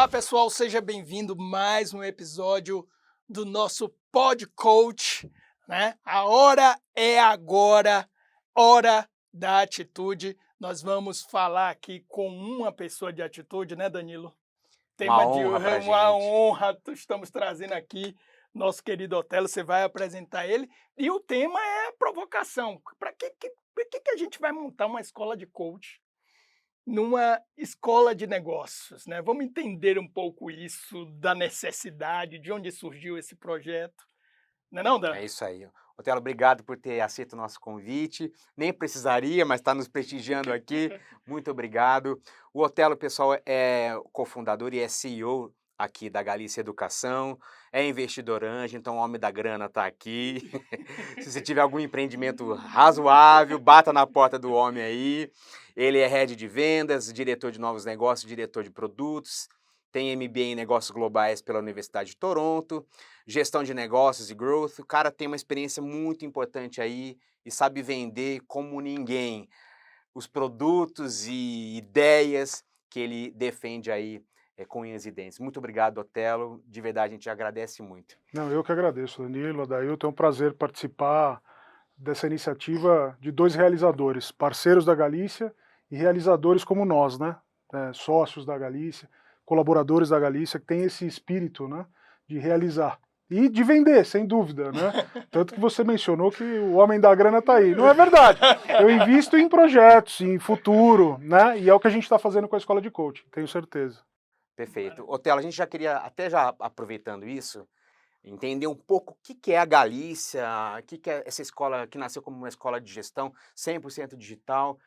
Olá, pessoal, seja bem-vindo a mais um episódio do nosso Pod Coach, né? A hora é agora, hora da atitude. Nós vamos falar aqui com uma pessoa de atitude, né, Danilo? Uma Tema de honra hoje é pra uma gente. honra, estamos trazendo aqui nosso querido Otelo, você vai apresentar ele, e o tema é provocação. Pra que a gente vai montar uma escola de coach numa escola de negócios, né? Vamos entender um pouco isso, da necessidade, de onde surgiu esse projeto, não é não, Dan? É isso aí. Otelo, obrigado por ter aceito o nosso convite. Nem precisaria, mas está nos prestigiando aqui. Muito obrigado. O Otelo, pessoal, é cofundador e é CEO aqui da Galícia Educação. É investidor anjo, então o homem da grana está aqui. Se você tiver algum empreendimento razoável, bata na porta do homem aí. Ele é head de vendas, diretor de novos negócios, diretor de produtos. Tem MBA em Negócios Globais pela Universidade de Toronto, gestão de negócios e growth. O cara tem uma experiência muito importante aí e sabe vender como ninguém os produtos e ideias que ele defende aí com unhas e dentes. Muito obrigado, Otelo. De verdade, a gente agradece muito. Não, eu que agradeço, Danilo, Adailton. É um prazer participar dessa iniciativa de dois realizadores, parceiros da Galícia e realizadores como nós, né? Sócios da Galícia, colaboradores da Galícia, que tem esse espírito, né, de realizar. E de vender, sem dúvida, né? Tanto que você mencionou que o homem da grana está aí. Não é verdade. Eu invisto em projetos, em futuro, né? E é o que a gente está fazendo com a escola de coaching, tenho certeza. Perfeito. Otelo, a gente já queria, até já aproveitando isso, entender um pouco o que que é a Galícia, o que que é essa escola que nasceu como uma escola de gestão 100% digital.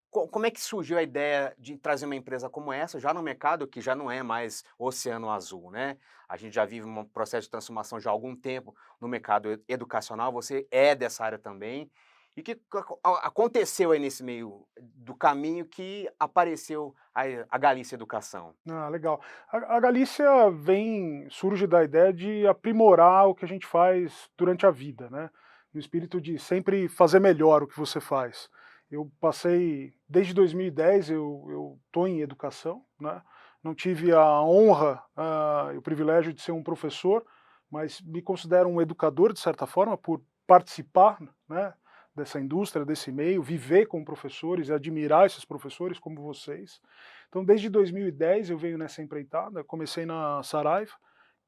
Como é que surgiu a ideia de trazer uma empresa como essa, já no mercado que já não é mais oceano azul, né? A gente já vive um processo de transformação já há algum tempo no mercado educacional, você é dessa área também. E o que aconteceu aí nesse meio do caminho que apareceu a Galícia Educação? Ah, legal. A Galícia surge da ideia de aprimorar o que a gente faz durante a vida, né? No espírito de sempre fazer melhor o que você faz. Eu passei, desde 2010, eu estou em educação, né? Não tive a honra e o privilégio de ser um professor, mas me considero um educador, de certa forma, por participar, né, dessa indústria, desse meio, viver com professores e admirar esses professores como vocês. Então, desde 2010 eu venho nessa empreitada, comecei na Saraiva.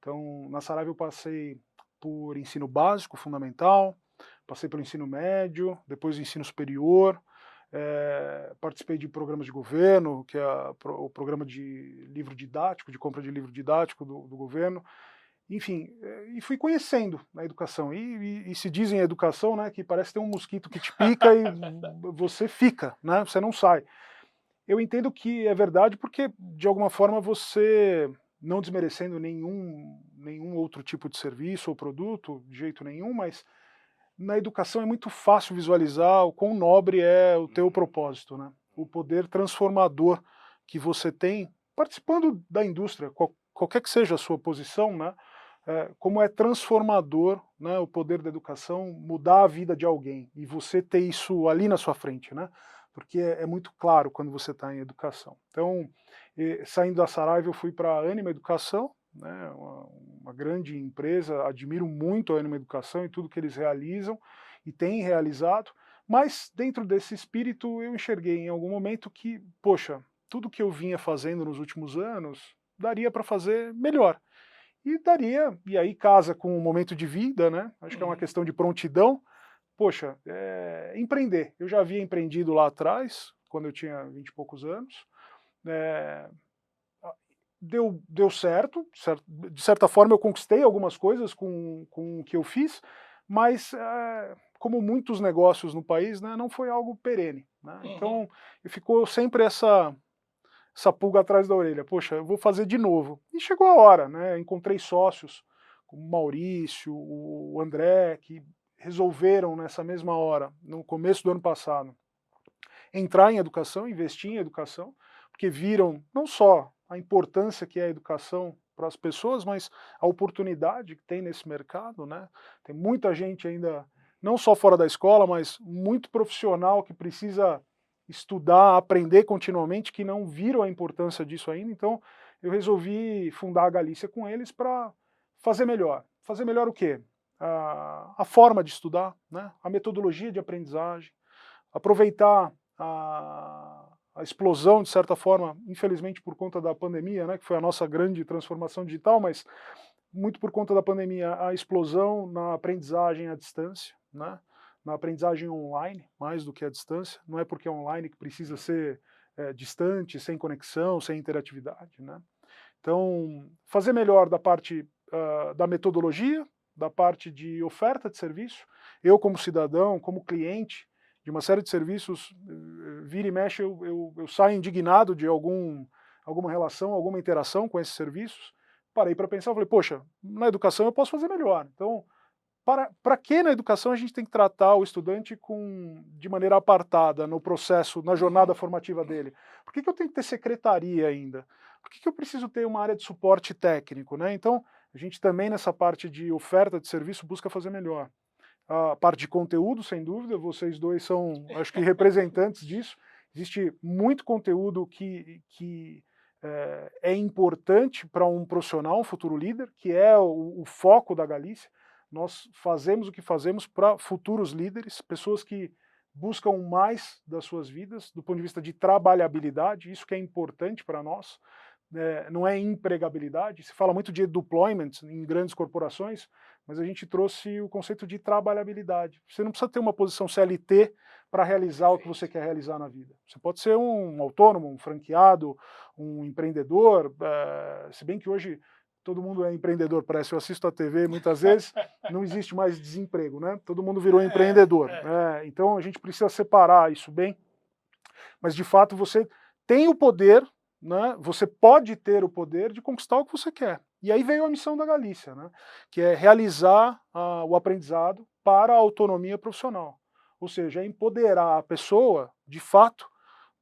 Então, na Saraiva eu passei por ensino básico, fundamental, passei pelo ensino médio, depois ensino superior, participei de programas de governo, que é o programa de livro didático, de compra de livro didático do governo. Enfim, e fui conhecendo a educação. E se diz em educação, né, que parece ter um mosquito que te pica e você fica, né, você não sai. Eu entendo que é verdade porque, de alguma forma, você, não desmerecendo nenhum outro tipo de serviço ou produto, de jeito nenhum, mas na educação é muito fácil visualizar o quão nobre é o teu propósito, né? O poder transformador que você tem participando da indústria, qualquer que seja a sua posição, né? Como é transformador, né, o poder da educação mudar a vida de alguém e você ter isso ali na sua frente, né? Porque é muito claro quando você está em educação. Então, saindo da Saraiva, eu fui para a Anima Educação, né, uma grande empresa, admiro muito a Anima Educação e tudo que eles realizam e têm realizado, mas dentro desse espírito eu enxerguei em algum momento que, poxa, tudo que eu vinha fazendo nos últimos anos daria para fazer melhor. E daria, e aí casa com o momento de vida, né? Acho que é uma Uhum. questão de prontidão. Poxa, empreender. Eu já havia empreendido lá atrás, quando eu tinha 20 e poucos anos. É, deu certo, de certa forma eu conquistei algumas coisas com o que eu fiz, mas como muitos negócios no país, né, não foi algo perene. Né? Uhum. Então ficou sempre essa pulga atrás da orelha, poxa, eu vou fazer de novo. E chegou a hora, né? Encontrei sócios, como o Maurício, o André, que resolveram nessa mesma hora, no começo do ano passado, entrar em educação, investir em educação, porque viram não só a importância que é a educação para as pessoas, mas a oportunidade que tem nesse mercado, né? Tem muita gente ainda, não só fora da escola, mas muito profissional que precisa estudar, aprender continuamente, que não viram a importância disso ainda. Então, eu resolvi fundar a Galícia com eles para fazer melhor. Fazer melhor o quê? A forma de estudar, né? A metodologia de aprendizagem, aproveitar a explosão, de certa forma, infelizmente por conta da pandemia, né, que foi a nossa grande transformação digital, mas muito por conta da pandemia, a explosão na aprendizagem à distância, né, na aprendizagem online, mais do que à distância. Não é porque é online que precisa ser distante, sem conexão, sem interatividade, né? Então, fazer melhor da parte da metodologia, da parte de oferta de serviço. Eu, como cidadão, como cliente de uma série de serviços, vira e mexe, eu saio indignado de alguma relação, alguma interação com esses serviços. Parei para pensar, falei, poxa, na educação eu posso fazer melhor. Então, para que na educação a gente tem que tratar o estudante de maneira apartada no processo, na jornada formativa dele? Por que eu tenho que ter secretaria ainda? Por que eu preciso ter uma área de suporte técnico, né? Então, a gente também nessa parte de oferta de serviço busca fazer melhor. A parte de conteúdo, sem dúvida, vocês dois são, acho que, representantes disso. Existe muito conteúdo que é importante para um profissional, um futuro líder, que é o foco da Galícia. Nós fazemos o que fazemos para futuros líderes, pessoas que buscam mais das suas vidas, do ponto de vista de trabalhabilidade, isso que é importante para nós, não é empregabilidade. Se fala muito de deployment em grandes corporações, mas a gente trouxe o conceito de trabalhabilidade. Você não precisa ter uma posição CLT para realizar o que você quer realizar na vida. Você pode ser um autônomo, um franqueado, um empreendedor, se bem que hoje todo mundo é empreendedor, parece. Eu assisto a TV muitas vezes, não existe mais desemprego, né? Todo mundo virou empreendedor. Então a gente precisa separar isso bem, mas de fato você tem o poder, né? Você pode ter o poder de conquistar o que você quer. E aí veio a missão da Galícia, né? Que é realizar o aprendizado para a autonomia profissional. Ou seja, é empoderar a pessoa, de fato,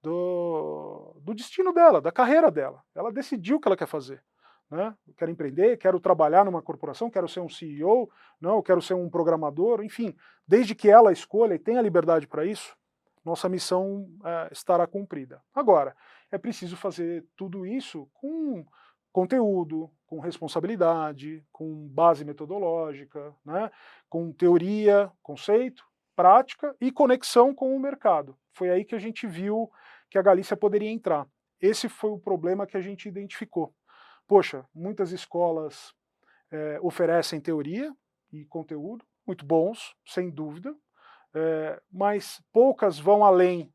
do destino dela, da carreira dela. Ela decidiu o que ela quer fazer. Né? Eu quero empreender, quero trabalhar numa corporação, quero ser um CEO, não, eu quero ser um programador, enfim, desde que ela escolha e tenha liberdade para isso, nossa missão estará cumprida. Agora, é preciso fazer tudo isso com conteúdo, com responsabilidade, com base metodológica, né? Com teoria, conceito, prática e conexão com o mercado. Foi aí que a gente viu que a Galícia poderia entrar. Esse foi o problema que a gente identificou. Poxa, muitas escolas oferecem teoria e conteúdo, muito bons, sem dúvida, mas poucas vão além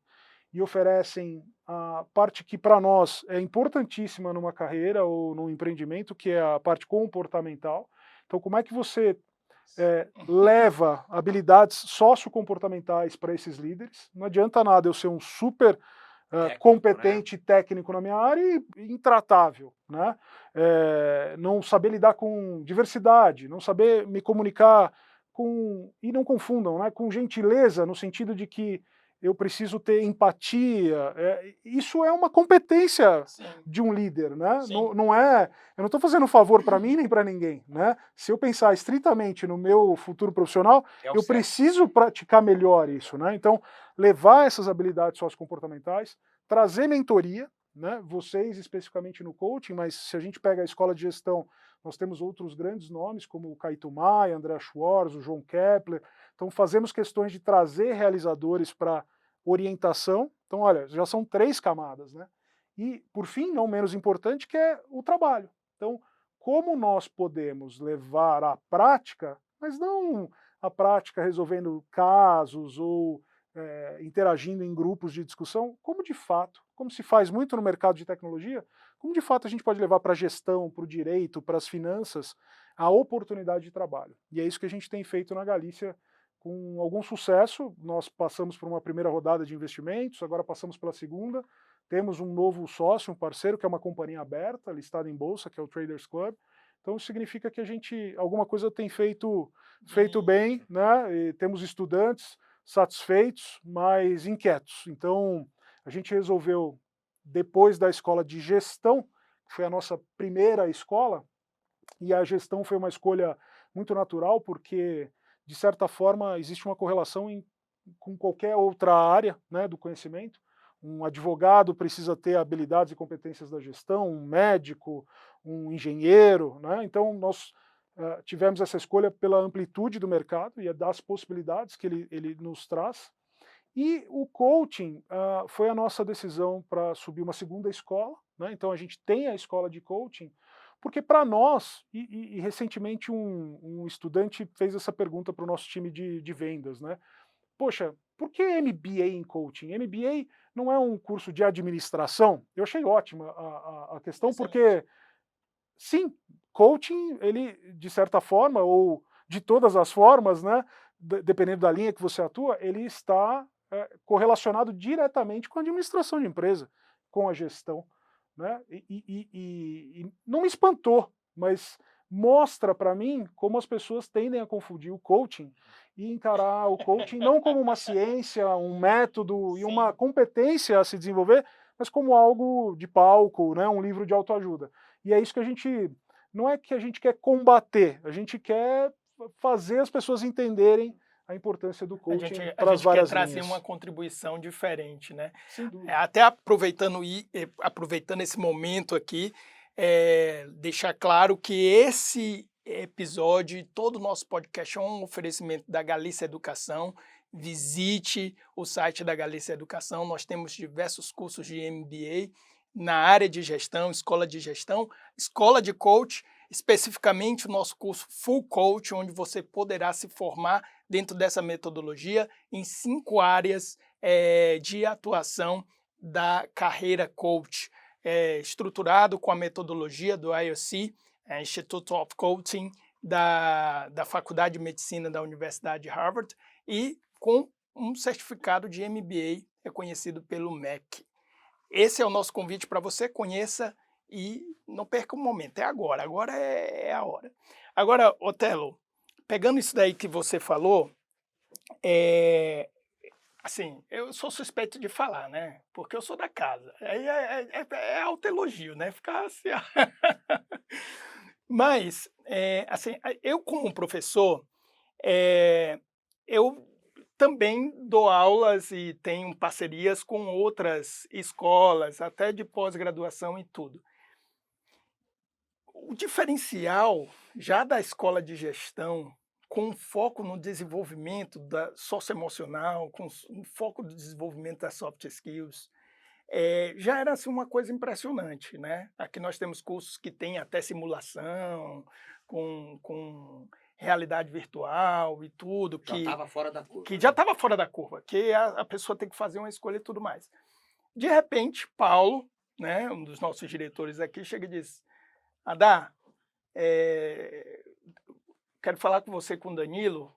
e oferecem a parte que para nós é importantíssima numa carreira ou num empreendimento, que é a parte comportamental. Então, como é que você leva habilidades sociocomportamentais para esses líderes? Não adianta nada eu ser um super competente, né? Técnico na minha área e intratável, né? Não saber lidar com diversidade, não saber me comunicar e não confundam, né? Com gentileza, no sentido de que eu preciso ter empatia. Isso é uma competência Sim. de um líder, né? Não é, eu não estou fazendo um favor para mim nem para ninguém, né? Se eu pensar estritamente no meu futuro profissional, eu preciso praticar melhor isso, né? Então, levar essas habilidades sociocomportamentais, trazer mentoria, né? Vocês especificamente no coaching, mas se a gente pega a escola de gestão, nós temos outros grandes nomes, como o Caíto Maia, André Schwartz, o João Kepler. Então fazemos questões de trazer realizadores para orientação. Então, olha, já são 3 camadas, né? E, por fim, não menos importante, que é o trabalho. Então, como nós podemos levar à prática, mas não a prática resolvendo casos ou interagindo em grupos de discussão, como de fato, como se faz muito no mercado de tecnologia, como de fato a gente pode levar para a gestão, para o direito, para as finanças, a oportunidade de trabalho. E é isso que a gente tem feito na Galícia com algum sucesso. Nós passamos por uma primeira rodada de investimentos, agora passamos pela segunda, temos um novo sócio, um parceiro, que é uma companhia aberta, listada em bolsa, que é o Traders Club. Então isso significa que a gente, alguma coisa tem feito bem, né? E temos estudantes satisfeitos, mas inquietos. Então, a gente resolveu, depois da escola de gestão, que foi a nossa primeira escola, e a gestão foi uma escolha muito natural, porque, de certa forma, existe uma correlação com qualquer outra área, né, do conhecimento. Um advogado precisa ter habilidades e competências da gestão, um médico, um engenheiro, né? Então nós tivemos essa escolha pela amplitude do mercado e das possibilidades que ele nos traz. E o coaching foi a nossa decisão para subir uma segunda escola, né? Então a gente tem a escola de coaching, porque para nós, e recentemente um estudante fez essa pergunta para o nosso time de vendas, né? Poxa, por que MBA em coaching? MBA não é um curso de administração? Eu achei ótima a questão, Excelente. porque sim, coaching, ele, de certa forma, ou de todas as formas, né, dependendo da linha que você atua, ele está correlacionado diretamente com a administração de empresa, com a gestão. Né? E não me espantou, mas mostra para mim como as pessoas tendem a confundir o coaching e encarar o coaching não como uma ciência, um método e uma Sim. competência a se desenvolver, mas como algo de palco, né, um livro de autoajuda. E é isso que a gente, não é que a gente quer combater, a gente quer fazer as pessoas entenderem a importância do A coaching gente, a para as gente quer várias trazer linhas. uma contribuição diferente, né? Sem dúvida. Até aproveitando esse momento aqui, deixar claro que esse episódio e todo o nosso podcast é um oferecimento da Galícia Educação. Visite o site da Galícia Educação, nós temos diversos cursos de MBA na área de gestão, escola de coach, especificamente o nosso curso Full Coach, onde você poderá se formar dentro dessa metodologia em 5 áreas de atuação da carreira coach, estruturado com a metodologia do IOC, Institute of Coaching, da Faculdade de Medicina da Universidade de Harvard, e com um certificado de MBA reconhecido pelo MEC. Esse é o nosso convite para você, conheça e não perca um momento, é agora é a hora. Agora, Otelo, pegando isso daí que você falou, assim, eu sou suspeito de falar, né? Porque eu sou da casa. Aí é autoelogio, né? Ficar assim. Mas, assim, eu como professor, eu também dou aulas e tenho parcerias com outras escolas, até de pós-graduação e tudo. O diferencial já da escola de gestão, com foco no desenvolvimento socioemocional, com um foco no desenvolvimento das soft skills, já era assim, uma coisa impressionante, né? Aqui nós temos cursos que têm até simulação, com realidade virtual e tudo, Já estava fora da curva. que já estava fora da curva, que a pessoa tem que fazer uma escolha e tudo mais. De repente, Paulo, né, um dos nossos diretores aqui, chega e diz: Adá, quero falar com você, com o Danilo,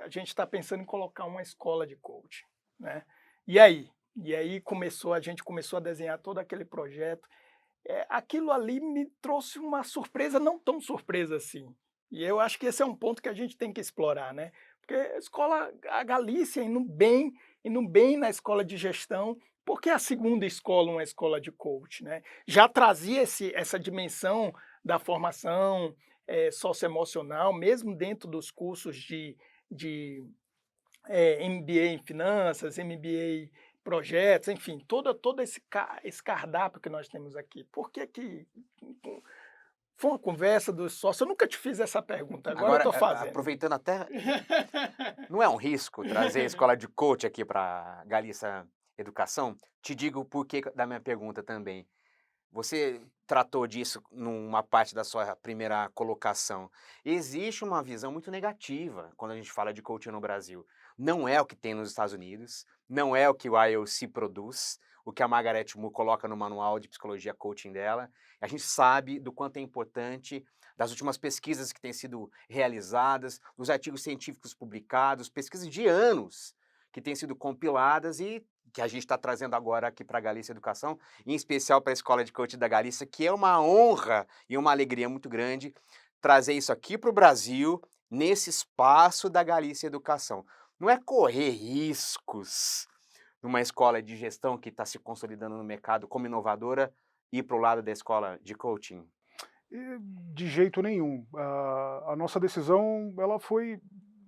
a gente está pensando em colocar uma escola de coaching, né? E aí? E aí a gente começou a desenhar todo aquele projeto. Aquilo ali me trouxe uma surpresa, não tão surpresa assim. E eu acho que esse é um ponto que a gente tem que explorar, né? Porque a Galícia indo bem na escola de gestão, porque a segunda escola, uma escola de coach, né? Já trazia essa dimensão da formação socioemocional, mesmo dentro dos cursos de MBA em finanças, MBA projetos, enfim, todo esse cardápio que nós temos aqui. Por que foi uma conversa dos sócios? Eu nunca te fiz essa pergunta, agora eu estou fazendo. Aproveitando até, não é um risco trazer a escola de coach aqui para Galícia Educação? Te digo o porquê da minha pergunta também. Você tratou disso numa parte da sua primeira colocação. Existe uma visão muito negativa quando a gente fala de coaching no Brasil. Não é o que tem nos Estados Unidos, não é o que o IOC produz, o que a Margaret Moore coloca no manual de psicologia coaching dela. A gente sabe do quanto é importante, das últimas pesquisas que têm sido realizadas, dos artigos científicos publicados, pesquisas de anos que têm sido compiladas e que a gente está trazendo agora aqui para a Galícia Educação, em especial para a Escola de Coaching da Galícia, que é uma honra e uma alegria muito grande trazer isso aqui para o Brasil, nesse espaço da Galícia Educação. Não é correr riscos numa escola de gestão que está se consolidando no mercado como inovadora ir para o lado da escola de coaching? De jeito nenhum. A nossa decisão ela foi,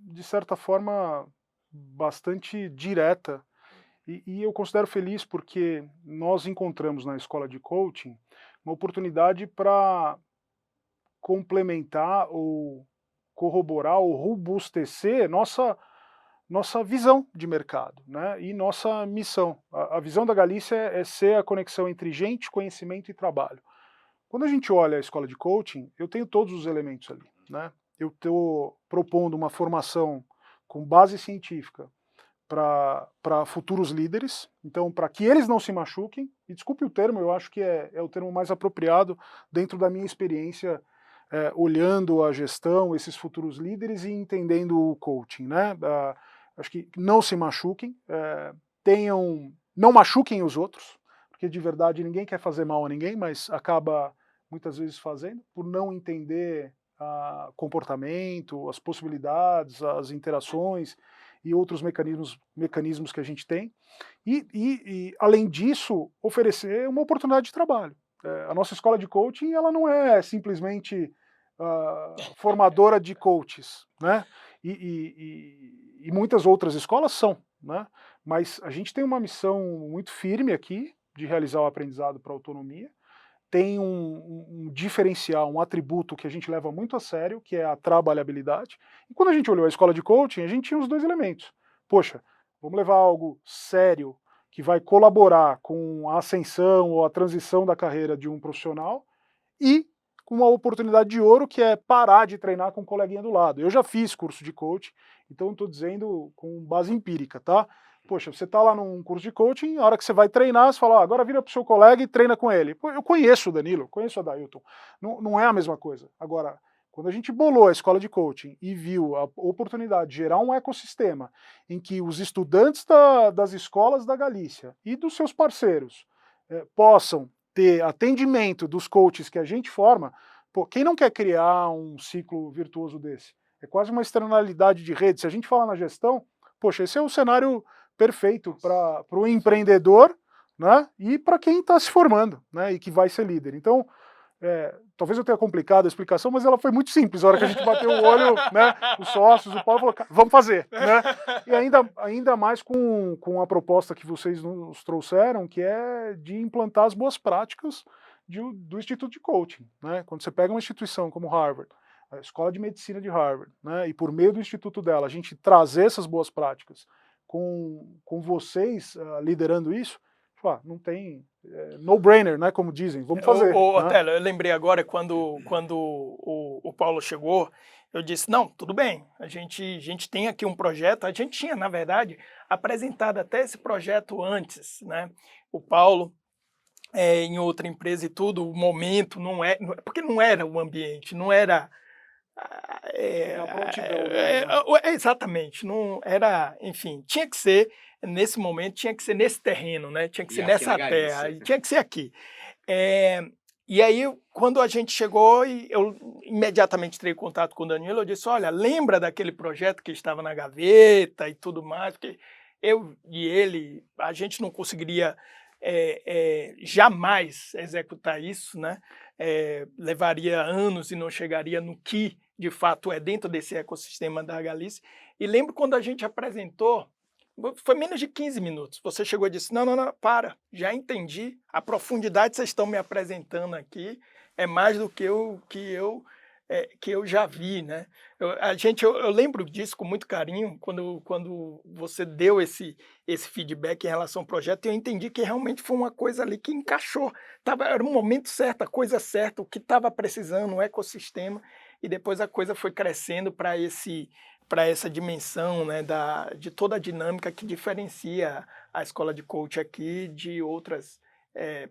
de certa forma, bastante direta E eu considero feliz porque nós encontramos na escola de coaching uma oportunidade para complementar ou corroborar ou robustecer nossa visão de mercado, né? E nossa missão. A visão da Galícia é ser a conexão entre gente, conhecimento e trabalho. Quando a gente olha a escola de coaching, eu tenho todos os elementos ali, né? Eu estou propondo uma formação com base científica para futuros líderes, então para que eles não se machuquem, e desculpe o termo, eu acho que é o termo mais apropriado dentro da minha experiência, olhando a gestão, esses futuros líderes e entendendo o coaching, né? Acho que não se machuquem, não machuquem os outros, porque de verdade ninguém quer fazer mal a ninguém, mas acaba muitas vezes fazendo, por não entender comportamento, as possibilidades, as interações e outros mecanismos que a gente tem, e além disso, oferecer uma oportunidade de trabalho. A nossa escola de coaching, ela não é simplesmente formadora de coaches, né? E muitas outras escolas são, né? Mas a gente tem uma missão muito firme aqui de realizar o aprendizado para autonomia, tem um diferencial, um atributo que a gente leva muito a sério, que é a trabalhabilidade. E quando a gente olhou a escola de coaching, a gente tinha os dois elementos. Poxa, vamos levar algo sério que vai colaborar com a ascensão ou a transição da carreira de um profissional e com uma oportunidade de ouro que é parar de treinar com um coleguinha do lado. Eu já fiz curso de coaching, então estou dizendo com base empírica, tá? Poxa, você está lá num curso de coaching, a hora que você vai treinar, você fala, agora vira para o seu colega e treina com ele. Pô, eu conheço o Danilo, conheço o Adailton, não é a mesma coisa. Agora, quando a gente bolou a escola de coaching e viu a oportunidade de gerar um ecossistema em que os estudantes das escolas da Galícia e dos seus parceiros possam ter atendimento dos coaches que a gente forma, pô, quem não quer criar um ciclo virtuoso desse? É quase uma externalidade de rede. Se a gente falar na gestão, poxa, esse é o cenário perfeito para o empreendedor, né, e para quem está se formando, né, e que vai ser líder. Então, talvez eu tenha complicado a explicação, mas ela foi muito simples. A hora que a gente bateu o olho, né, os sócios, o Paulo falou, vamos fazer, né? E ainda mais com a proposta que vocês nos trouxeram, que é de implantar as boas práticas do Instituto de Coaching, né? Quando você pega uma instituição como Harvard, a Escola de Medicina de Harvard, né, e por meio do instituto dela, a gente trazer essas boas práticas com vocês liderando isso, não tem no-brainer, né, como dizem, vamos fazer. Né? Otelo, eu lembrei agora quando o Paulo chegou, eu disse, não, tudo bem, a gente tem aqui um projeto, a gente tinha, na verdade, apresentado até esse projeto antes, né? O Paulo, em outra empresa e tudo, o momento porque não era o ambiente, não era... a prontidão, né? Exatamente, não era, enfim, tinha que ser nesse momento, tinha que ser nesse terreno, né? Tinha que ser nessa terra, tinha que ser aqui. E aí, quando a gente chegou, eu imediatamente entrei em contato com o Danilo, eu disse, olha, lembra daquele projeto que estava na gaveta e tudo mais, porque eu e ele, a gente não conseguiria jamais executar isso, né? Levaria anos e não chegaria no que de fato é dentro desse ecossistema da Galícia. E lembro quando a gente apresentou, foi menos de 15 minutos, você chegou e disse, não, para, já entendi, a profundidade que vocês estão me apresentando aqui é mais do que eu já vi, né? Eu lembro disso com muito carinho, quando você deu esse feedback em relação ao projeto, e eu entendi que realmente foi uma coisa ali que encaixou, era o momento certo, a coisa certa, o que estava precisando, o ecossistema, e depois a coisa foi crescendo para essa dimensão, né, de toda a dinâmica que diferencia a escola de coach aqui de outras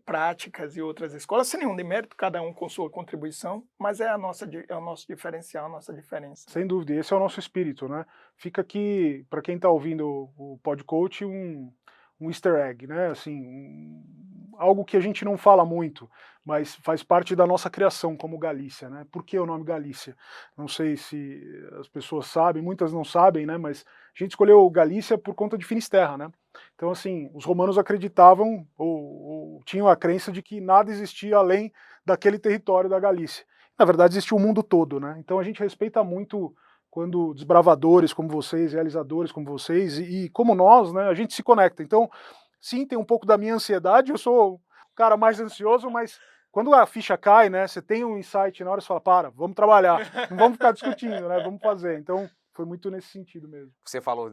práticas e outras escolas, sem nenhum demérito, cada um com sua contribuição, mas é o nosso diferencial, a nossa diferença. Sem dúvida, esse é o nosso espírito, né? Fica aqui, para quem está ouvindo o PodCoach, um easter egg, né? Assim, algo que a gente não fala muito, mas faz parte da nossa criação como Galícia, né? Por que o nome Galícia? Não sei se as pessoas sabem, muitas não sabem, né? Mas a gente escolheu Galícia por conta de Finisterra, né? Então, assim, os romanos acreditavam ou tinham a crença de que nada existia além daquele território da Galícia. Na verdade, existia o mundo todo, né? Então a gente respeita muito quando desbravadores como vocês, realizadores como vocês e como nós, né, a gente se conecta. Então, sim, tem um pouco da minha ansiedade, eu sou o cara mais ansioso, mas quando a ficha cai, né, você tem um insight na hora, você fala, vamos trabalhar, não vamos ficar discutindo, né, vamos fazer. Então, foi muito nesse sentido mesmo. Você falou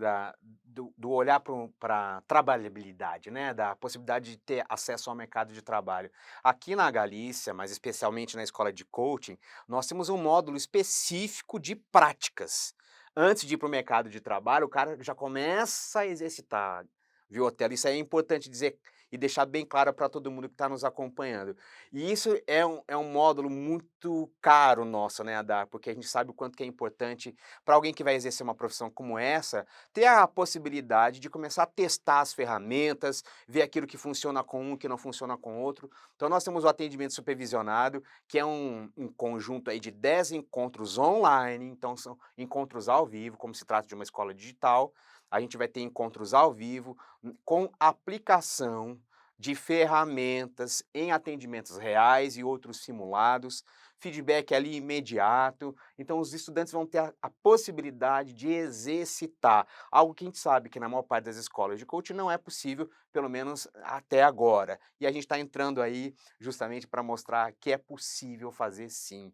do olhar para a trabalhabilidade, né? Da possibilidade de ter acesso ao mercado de trabalho. Aqui na Galícia, mas especialmente na escola de coaching, nós temos um módulo específico de práticas. Antes de ir para o mercado de trabalho, o cara já começa a exercitar, viu, Otelo? Isso aí é importante dizer e deixar bem claro para todo mundo que está nos acompanhando. E isso é um módulo muito caro nosso, né, Adar? Porque a gente sabe o quanto que é importante para alguém que vai exercer uma profissão como essa, ter a possibilidade de começar a testar as ferramentas, ver aquilo que funciona com um, que não funciona com outro. Então nós temos o atendimento supervisionado, que é um conjunto aí de 10 encontros online, então são encontros ao vivo, como se trata de uma escola digital. A gente vai ter encontros ao vivo com aplicação de ferramentas em atendimentos reais e outros simulados, feedback ali imediato. Então os estudantes vão ter a possibilidade de exercitar, algo que a gente sabe que na maior parte das escolas de coaching não é possível, pelo menos até agora. E a gente está entrando aí justamente para mostrar que é possível fazer sim.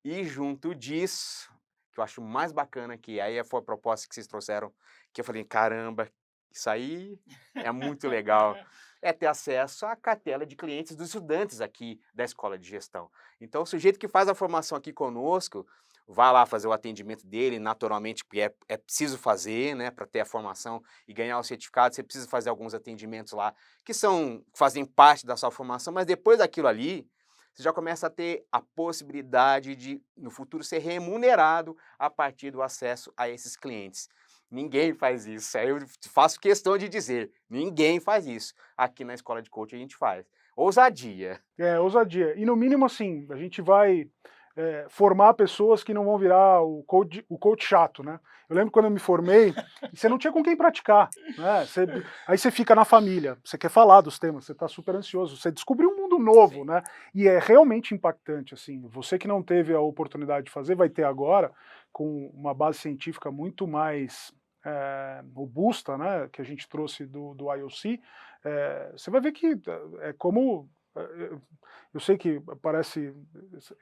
E junto disso, que eu acho mais bacana, que aí foi a proposta que vocês trouxeram, que eu falei, caramba, isso aí é muito legal, é ter acesso à cartela de clientes dos estudantes aqui da Escola de Gestão. Então, o sujeito que faz a formação aqui conosco, vai lá fazer o atendimento dele, naturalmente, porque é preciso fazer, né, para ter a formação e ganhar o certificado, você precisa fazer alguns atendimentos lá, que fazem parte da sua formação, mas depois daquilo ali, você já começa a ter a possibilidade de, no futuro, ser remunerado a partir do acesso a esses clientes. Ninguém faz isso. Aí eu faço questão de dizer, ninguém faz isso. Aqui na escola de coaching a gente faz. Ousadia. Ousadia. E no mínimo, assim, a gente vai formar pessoas que não vão virar o coach chato, né? Eu lembro quando eu me formei, você não tinha com quem praticar, né? Aí você fica na família, você quer falar dos temas, você está super ansioso, você descobriu um mundo novo, Sim. né? E é realmente impactante, assim. Você que não teve a oportunidade de fazer, vai ter agora, com uma base científica muito mais robusta, né? Que a gente trouxe do IOC, você vai ver que é como... Eu sei que parece.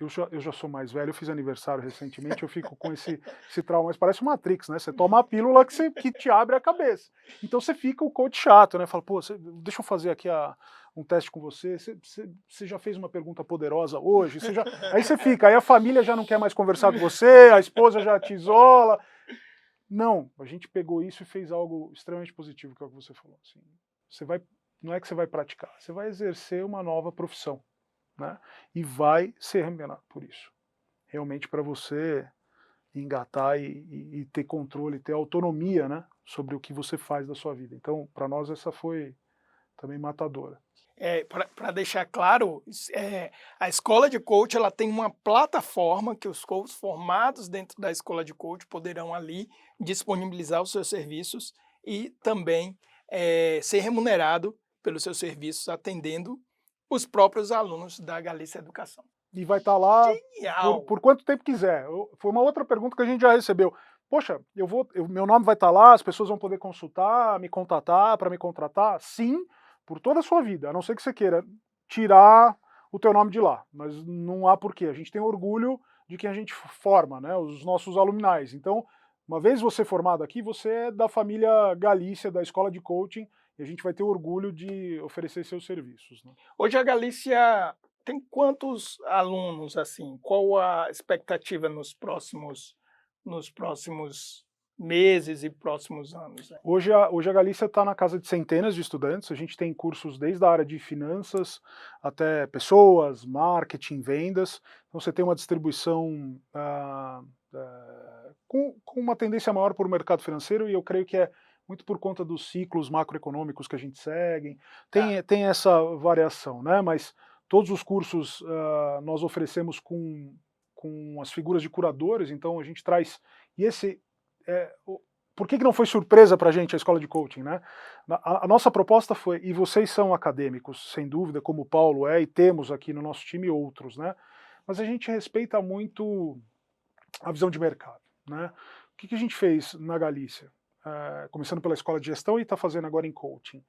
Eu já sou mais velho, eu fiz aniversário recentemente, eu fico com esse trauma, mas parece Matrix, né? Você toma a pílula que te abre a cabeça. Então você fica o coach chato, né? Fala, pô, deixa eu fazer aqui um teste com você. Você já fez uma pergunta poderosa hoje? Aí você fica, aí a família já não quer mais conversar com você, a esposa já te isola. Não, a gente pegou isso e fez algo extremamente positivo, que é o que você falou. Assim, não é que você vai praticar, você vai exercer uma nova profissão, né? E vai ser remunerado por isso. Realmente para você engatar e ter controle, ter autonomia, né, sobre o que você faz da sua vida. Então, para nós essa foi também matadora. Para deixar claro, a escola de coach ela tem uma plataforma que os coaches formados dentro da escola de coach poderão ali disponibilizar os seus serviços e também ser remunerado pelos seus serviços atendendo os próprios alunos da Galícia Educação. E vai estar lá Genial! por quanto tempo quiser. Foi uma outra pergunta que a gente já recebeu. Poxa, meu nome vai estar lá, as pessoas vão poder consultar, me contatar, para me contratar? Sim, por toda a sua vida, a não ser que você queira tirar o teu nome de lá, mas não há porquê. A gente tem orgulho de quem a gente forma, né, os nossos aluminais. Então, uma vez você formado aqui, você é da família Galícia, da escola de coaching, e a gente vai ter orgulho de oferecer seus serviços, né? Hoje a Galícia tem quantos alunos, assim? Qual a expectativa nos próximos meses e próximos anos, né? Hoje a Galícia está na casa de centenas de estudantes, a gente tem cursos desde a área de finanças até pessoas, marketing, vendas, então você tem uma distribuição com uma tendência maior para o mercado financeiro e eu creio que é muito por conta dos ciclos macroeconômicos que a gente segue, tem essa variação, né? Mas todos os cursos nós oferecemos com as figuras de curadores, então a gente traz, e esse por que não foi surpresa para a gente a escola de coaching, né? A nossa proposta foi, e vocês são acadêmicos, sem dúvida, como o Paulo e temos aqui no nosso time outros, né? Mas a gente respeita muito a visão de mercado, né? que a gente fez na Galícia? Começando pela escola de gestão e está fazendo agora em coaching.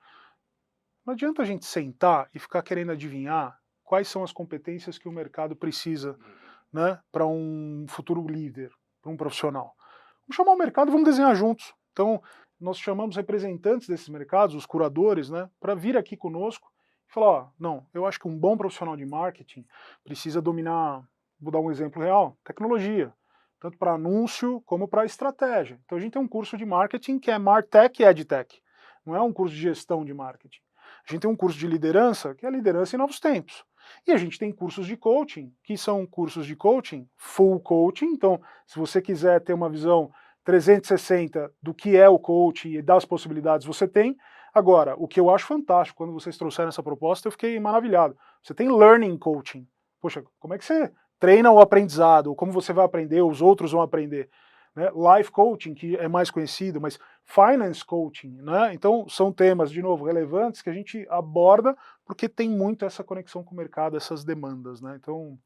Não adianta a gente sentar e ficar querendo adivinhar quais são as competências que o mercado precisa, né, para um futuro líder, para um profissional. Vamos chamar o mercado e vamos desenhar juntos. Então, nós chamamos representantes desses mercados, os curadores, né, para vir aqui conosco e falar, ó, não, eu acho que um bom profissional de marketing precisa dominar, vou dar um exemplo real, tecnologia, tanto para anúncio como para estratégia. Então a gente tem um curso de marketing que é Martech e EdTech, não é um curso de gestão de marketing. A gente tem um curso de liderança, que é liderança em novos tempos. E a gente tem cursos de coaching, que são cursos de coaching, full coaching. Então, se você quiser ter uma visão 360 do que é o coaching e das possibilidades, você tem. Agora, o que eu acho fantástico, quando vocês trouxeram essa proposta, eu fiquei maravilhado. Você tem learning coaching. Poxa, como é que você treina o aprendizado? Ou como você vai aprender, os outros vão aprender? Né? Life coaching, que é mais conhecido, mas finance coaching, né? Então são temas, de novo, relevantes que a gente aborda porque tem muito essa conexão com o mercado, essas demandas, né? Então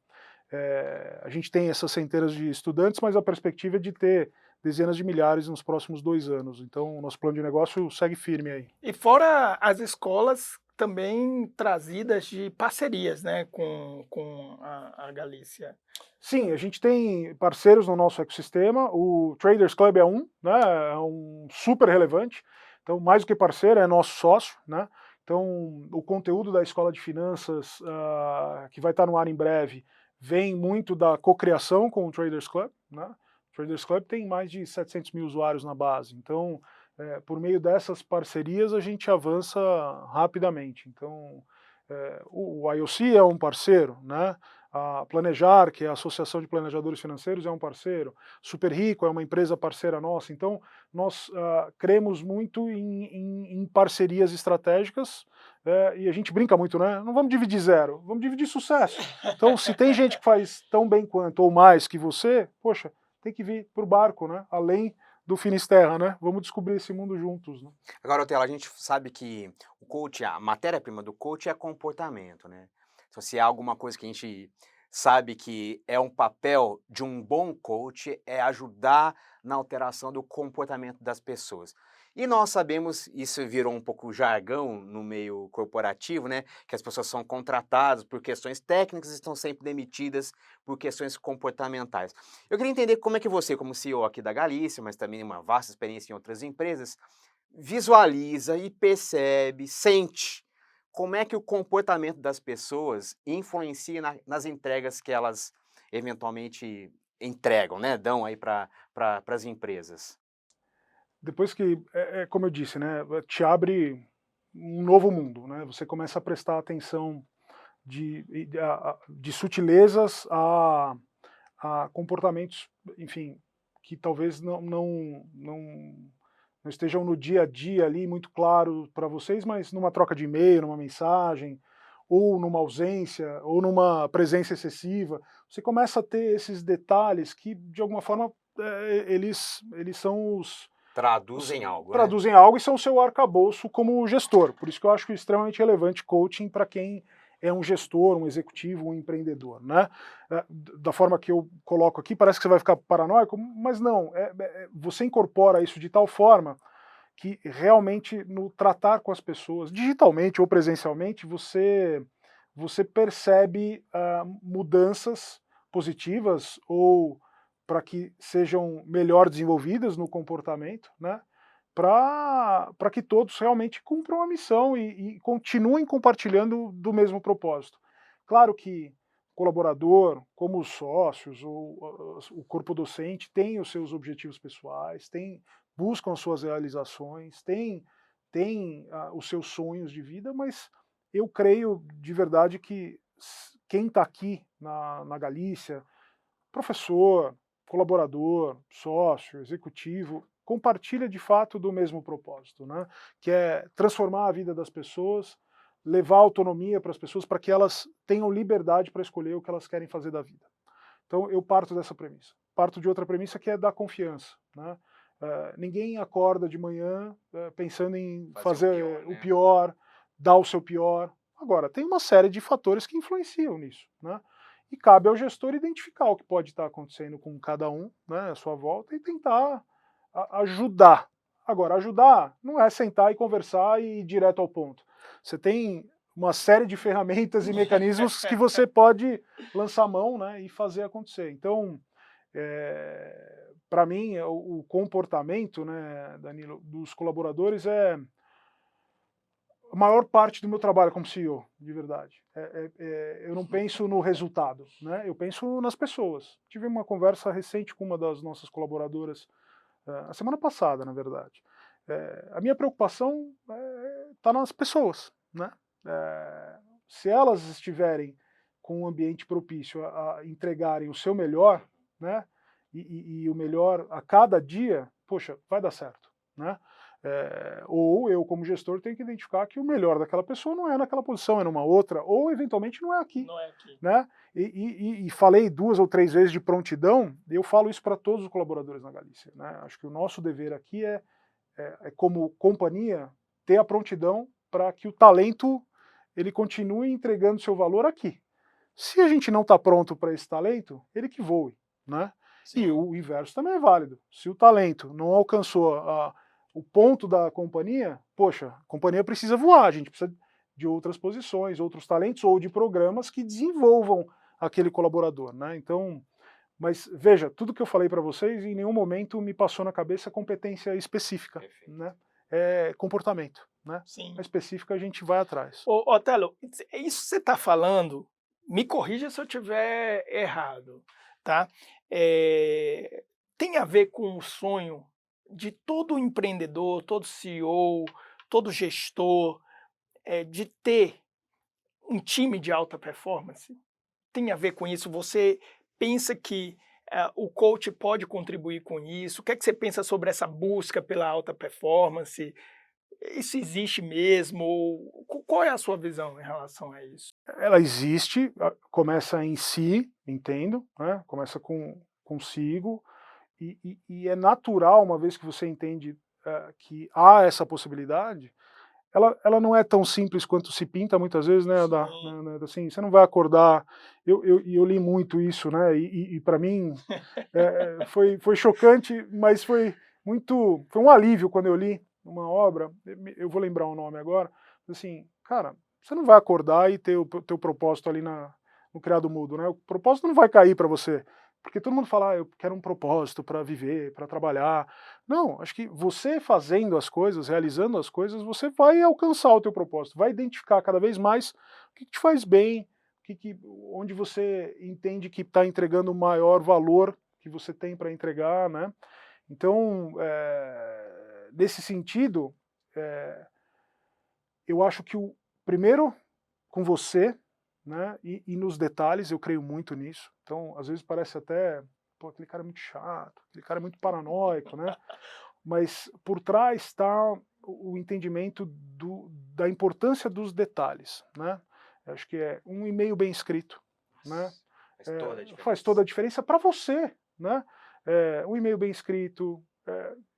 a gente tem essas centenas de estudantes, mas a perspectiva é de ter dezenas de milhares nos próximos 2 anos. Então o nosso plano de negócio segue firme aí. E fora as escolas também trazidas de parcerias, né, com a Galícia. Sim, a gente tem parceiros no nosso ecossistema, o Traders Club é né, é um super relevante, então mais do que parceiro, é nosso sócio, né? Então o conteúdo da Escola de Finanças, que vai estar no ar em breve, vem muito da cocriação com o Traders Club, né? O Traders Club tem mais de 700 mil usuários na base, então por meio dessas parcerias a gente avança rapidamente. Então o IOC é um parceiro, né? A Planejar, que é a Associação de Planejadores Financeiros, é um parceiro. Super Rico é uma empresa parceira nossa. Então, nós cremos muito em parcerias estratégicas e a gente brinca muito, né? Não vamos dividir zero, vamos dividir sucesso. Então, se tem gente que faz tão bem quanto ou mais que você, poxa, tem que vir para o barco, né? Além do Finisterra, né? Vamos descobrir esse mundo juntos, né? Agora, Otelo, a gente sabe que o coach, a matéria-prima do coach é comportamento, né? Então, se há alguma coisa que a gente sabe que é um papel de um bom coach, é ajudar na alteração do comportamento das pessoas. E nós sabemos, isso virou um pouco jargão no meio corporativo, né? Que as pessoas são contratadas por questões técnicas e estão sempre demitidas por questões comportamentais. Eu queria entender como é que você, como CEO aqui da Galícia, mas também uma vasta experiência em outras empresas, visualiza e percebe, sente como é que o comportamento das pessoas influencia nas entregas que elas eventualmente entregam, né? Dão aí para as empresas. Depois que, como eu disse, né, te abre um novo mundo, né? Você começa a prestar atenção de sutilezas a comportamentos, enfim, que talvez não estejam no dia a dia ali muito claro para vocês, mas numa troca de e-mail, numa mensagem, ou numa ausência, ou numa presença excessiva, você começa a ter esses detalhes que, de alguma forma, eles são Traduzem algo, né? traduzem algo e são o seu arcabouço como gestor. Por isso que eu acho extremamente relevante coaching para quem é um gestor, um executivo, um empreendedor, né? Da forma que eu coloco aqui, parece que você vai ficar paranoico, mas não, você incorpora isso de tal forma que realmente no tratar com as pessoas, digitalmente ou presencialmente, você percebe mudanças positivas ou para que sejam melhor desenvolvidas no comportamento, né? Para que todos realmente cumpram a missão e continuem compartilhando do mesmo propósito. Claro que o colaborador, como os sócios, o corpo docente, tem os seus objetivos pessoais, buscam as suas realizações, tem os seus sonhos de vida, mas eu creio de verdade que quem está aqui na Galícia, professor, colaborador, sócio, executivo, compartilha de fato do mesmo propósito, né? Que é transformar a vida das pessoas, levar autonomia para as pessoas para que elas tenham liberdade para escolher o que elas querem fazer da vida. Então eu parto dessa premissa. Parto de outra premissa que é da confiança, né? Ninguém acorda de manhã pensando em fazer o pior, dar o seu pior. Agora, tem uma série de fatores que influenciam nisso, né? e cabe ao gestor identificar o que pode estar acontecendo com cada um, né, à sua volta, e tentar ajudar. Agora, ajudar não é sentar e conversar e ir direto ao ponto. Você tem uma série de ferramentas e mecanismos que você pode lançar a mão, né, e fazer acontecer. Então, para mim, o comportamento, né, Danilo, dos colaboradores é a maior parte do meu trabalho como CEO, de verdade. Eu não penso no resultado, né? Eu penso nas pessoas. Tive uma conversa recente com uma das nossas colaboradoras, a semana passada, na verdade. A minha preocupação está nas pessoas, né? Se elas estiverem com um ambiente propício a entregarem o seu melhor, né? E o melhor a cada dia, poxa, vai dar certo, né? Ou eu, como gestor, tenho que identificar que o melhor daquela pessoa não é naquela posição, é numa outra, ou eventualmente não é aqui. Não é aqui. Né? E falei 2 ou 3 vezes de prontidão, e eu falo isso para todos os colaboradores na Galícia. Né? Acho que o nosso dever aqui como companhia, ter a prontidão para que o talento ele continue entregando seu valor aqui. Se a gente não está pronto para esse talento, ele que voe. Né? E Sim. o inverso também é válido. Se o talento não alcançou o ponto da companhia, poxa, a companhia precisa voar, a gente precisa de outras posições, outros talentos ou de programas que desenvolvam aquele colaborador, né? Então, mas veja, tudo que eu falei para vocês, em nenhum momento me passou na cabeça competência específica, Perfeito. né? É comportamento, né? Sim. A específica a gente vai atrás. Ô, Otelo, isso que você está falando, me corrija se eu estiver errado, tá? Tem a ver com o sonho de todo empreendedor, todo CEO, todo gestor, de ter um time de alta performance? Tem a ver com isso? Você pensa que o coach pode contribuir com isso? O que é que você pensa sobre essa busca pela alta performance? Isso existe mesmo? Qual é a sua visão em relação a isso? Ela existe, começa em si, entendo, né? Começa consigo, e é natural, uma vez que você entende que há essa possibilidade, ela não é tão simples quanto se pinta muitas vezes, né, Sim. assim, você não vai acordar, eu li muito isso, né, e para mim foi chocante, mas foi um alívio quando eu li uma obra, eu vou lembrar o nome agora, assim, cara, você não vai acordar e ter o teu propósito ali no criado mudo, né, o propósito não vai cair para você, porque todo mundo fala, eu quero um propósito para viver, para trabalhar. Não, acho que você fazendo as coisas, realizando as coisas, você vai alcançar o teu propósito, vai identificar cada vez mais o que te faz bem, onde você entende que está entregando o maior valor que você tem para entregar, né? Então, nesse sentido, eu acho que primeiro com você, né? E nos detalhes, eu creio muito nisso. Então, às vezes parece até, pô, aquele cara é muito chato, aquele cara é muito paranoico, né? Mas por trás está o entendimento da importância dos detalhes, né? Eu acho que é um e-mail bem escrito, né? Faz toda a diferença. Faz toda a diferença para você, né? Um e-mail bem escrito,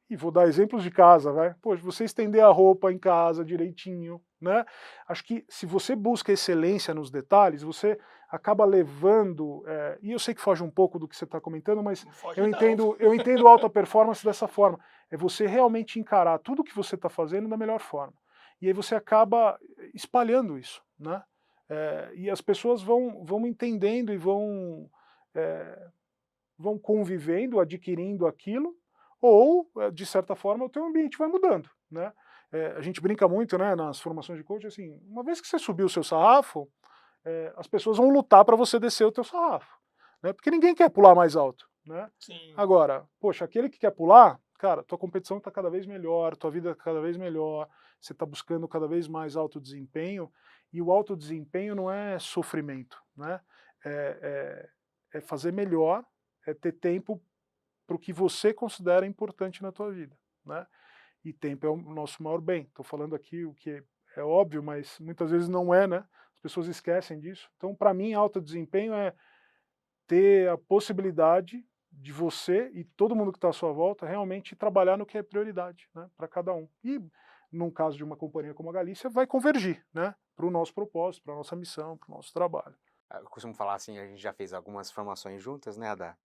e vou dar exemplos de casa, vai. Poxa, você estender a roupa em casa direitinho, né? Acho que se você busca excelência nos detalhes, você acaba levando, e eu sei que foge um pouco do que você está comentando, mas Não foge eu não. entendo alta performance dessa forma. É você realmente encarar tudo que você está fazendo da melhor forma. E aí você acaba espalhando isso, né? E as pessoas vão entendendo e vão convivendo, adquirindo aquilo, ou, de certa forma, o teu ambiente vai mudando, né? A gente brinca muito, né, nas formações de coach, assim, uma vez que você subiu o seu sarrafo, as pessoas vão lutar para você descer o teu sarrafo, né? Porque ninguém quer pular mais alto, né? Sim. Agora, poxa, aquele que quer pular, cara, tua competição está cada vez melhor, tua vida está cada vez melhor, você está buscando cada vez mais alto desempenho, e o alto desempenho não é sofrimento, né? É fazer melhor, é ter tempo para o que você considera importante na tua vida, né? E tempo é o nosso maior bem. Estou falando aqui o que é óbvio, mas muitas vezes não é, né? As pessoas esquecem disso. Então, para mim, alto desempenho é ter a possibilidade de você e todo mundo que está à sua volta realmente trabalhar no que é prioridade, né, para cada um. E, num caso de uma companhia como a Galícia, vai convergir, né, para o nosso propósito, para a nossa missão, para o nosso trabalho. Eu costumo falar assim, a gente já fez algumas formações juntas, né, Adá?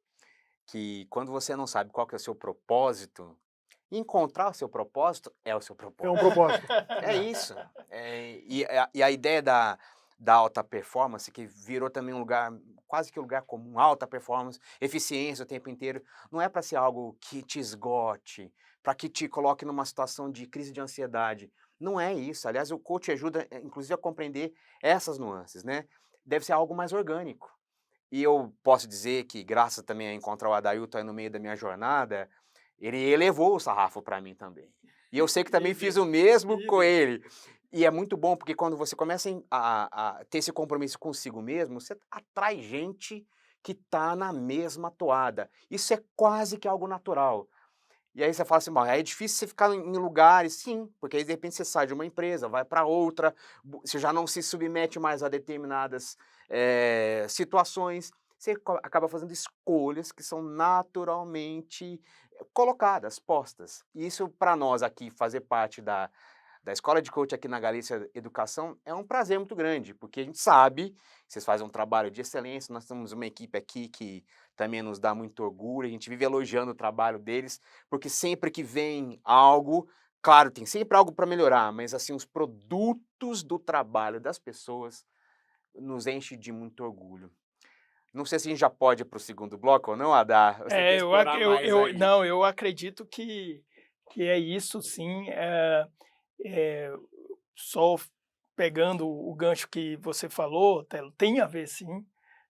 Que quando você não sabe qual que é o seu propósito, encontrar o seu propósito é o seu É um propósito. propósito. É isso. E a ideia da alta performance, que virou também um lugar, quase que um lugar comum, alta performance, eficiência o tempo inteiro, não é para ser algo que te esgote, para que te coloque numa situação de crise de ansiedade. Não é isso. Aliás, o coach ajuda, inclusive, a compreender essas nuances, né? Deve ser algo mais orgânico. E eu posso dizer que, graças também a encontrar o Adailton aí no meio da minha jornada, ele elevou o sarrafo para mim também. E eu sei que também fiz o mesmo com ele. E é muito bom, porque quando você começa a ter esse compromisso consigo mesmo, você atrai gente que está na mesma toada. Isso é quase que algo natural. E aí você fala assim, bom, é difícil você ficar em lugares, sim, porque aí de repente você sai de uma empresa, vai para outra, você já não se submete mais a determinadas situações, você acaba fazendo escolhas que são naturalmente colocadas, postas. E isso para nós aqui, fazer parte da Escola de Coach aqui na Galícia Educação, é um prazer muito grande, porque a gente sabe que vocês fazem um trabalho de excelência, nós temos uma equipe aqui que também nos dá muito orgulho, a gente vive elogiando o trabalho deles, porque sempre que vem algo, claro, tem sempre algo para melhorar, mas assim, os produtos do trabalho das pessoas nos enche de muito orgulho. Não sei se a gente já pode ir para o segundo bloco ou não, Adá. Você quer explorar mais aí? Não, eu acredito que é isso sim. Só pegando o gancho que você falou, Telo, tem a ver sim,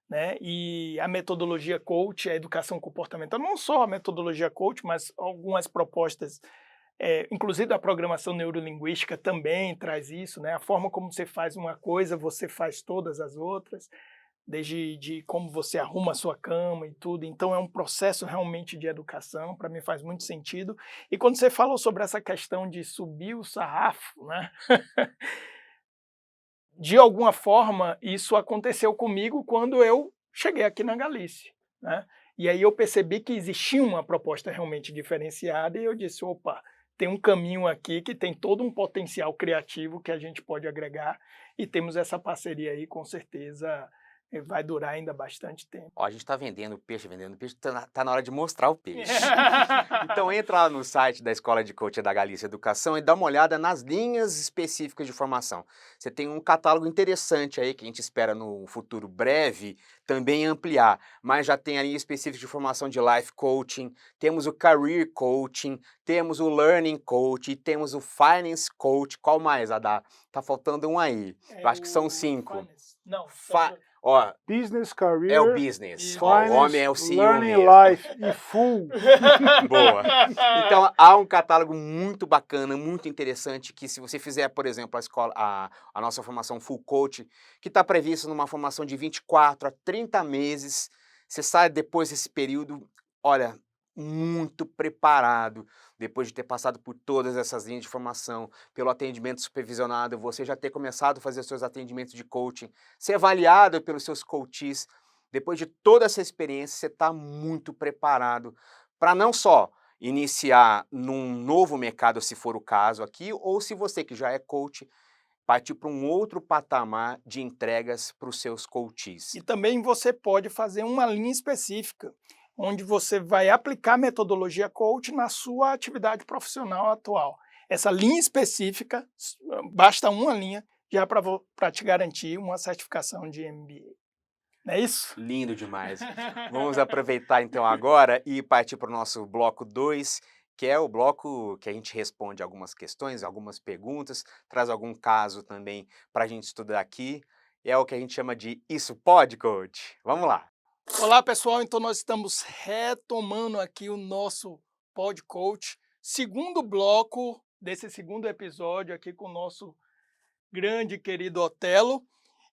né? E a metodologia coach, a educação comportamental, não só a metodologia coach, mas algumas propostas, inclusive a programação neurolinguística também traz isso, né? A forma como você faz uma coisa, você faz todas as outras, desde de como você arruma a sua cama e tudo. Então é um processo realmente de educação, para mim faz muito sentido. E quando você falou sobre essa questão de subir o sarrafo, né? De alguma forma, isso aconteceu comigo quando eu cheguei aqui na Galícia, né? E aí eu percebi que existia uma proposta realmente diferenciada e eu disse, opa, tem um caminho aqui que tem todo um potencial criativo que a gente pode agregar e temos essa parceria aí, com certeza vai durar ainda bastante tempo. Ó, a gente está vendendo peixe, tá na hora de mostrar o peixe. Então entra lá no site da Escola de Coaching da Galícia Educação e dá uma olhada nas linhas específicas de formação. Você tem um catálogo interessante aí que a gente espera no futuro breve também ampliar, mas já tem a linha específica de formação de Life Coaching, temos o Career Coaching, temos o Learning Coach, temos o Finance Coach. Qual mais, Adá? Tá faltando um aí. Eu acho que são 5. Não, Ó, Business, é o career, business. Ó, o finance, homem é o CEO learning mesmo. life e full. Boa. Então há um catálogo muito bacana, muito interessante, que se você fizer, por exemplo, a nossa formação Full Coach, que está prevista numa formação de 24 a 30 meses, você sai depois desse período, olha, muito preparado, depois de ter passado por todas essas linhas de formação, pelo atendimento supervisionado, você já ter começado a fazer seus atendimentos de coaching, ser avaliado pelos seus coaches. Depois de toda essa experiência, você está muito preparado para não só iniciar num novo mercado, se for o caso aqui, ou se você que já é coach, partir para um outro patamar de entregas para os seus coaches. E também você pode fazer uma linha específica, onde você vai aplicar a metodologia coach na sua atividade profissional atual. Essa linha específica, basta uma linha já para te garantir uma certificação de MBA. Não é isso? Lindo demais. Vamos aproveitar então agora e partir para o nosso bloco 2, que é o bloco que a gente responde algumas questões, algumas perguntas, traz algum caso também para a gente estudar aqui. É o que a gente chama de Isso Pode, Coach? Vamos lá. Olá, pessoal. Então nós estamos retomando aqui o nosso Pod Coach, segundo bloco desse segundo episódio aqui com o nosso grande querido Otelo.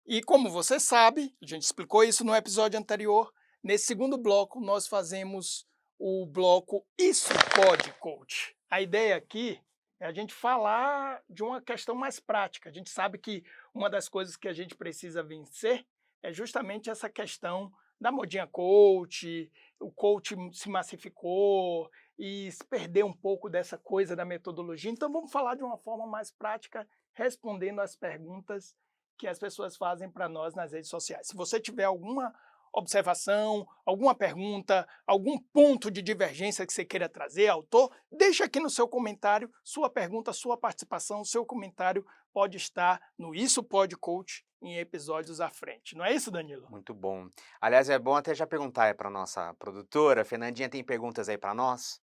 E como você sabe, a gente explicou isso no episódio anterior, nesse segundo bloco nós fazemos o bloco Isso Pode, Coach. A ideia aqui é a gente falar de uma questão mais prática. A gente sabe que uma das coisas que a gente precisa vencer é justamente essa questão da modinha coach, o coach se massificou e se perdeu um pouco dessa coisa da metodologia. Então vamos falar de uma forma mais prática, respondendo às perguntas que as pessoas fazem para nós nas redes sociais. Se você tiver alguma observação, alguma pergunta, algum ponto de divergência que você queira trazer, autor, deixa aqui no seu comentário sua pergunta, sua participação, seu comentário pode estar no Isso Pode Coach em episódios à frente. Não é isso, Danilo? Muito bom. Aliás, é bom até já perguntar aí para nossa produtora. Fernandinha, tem perguntas aí para nós?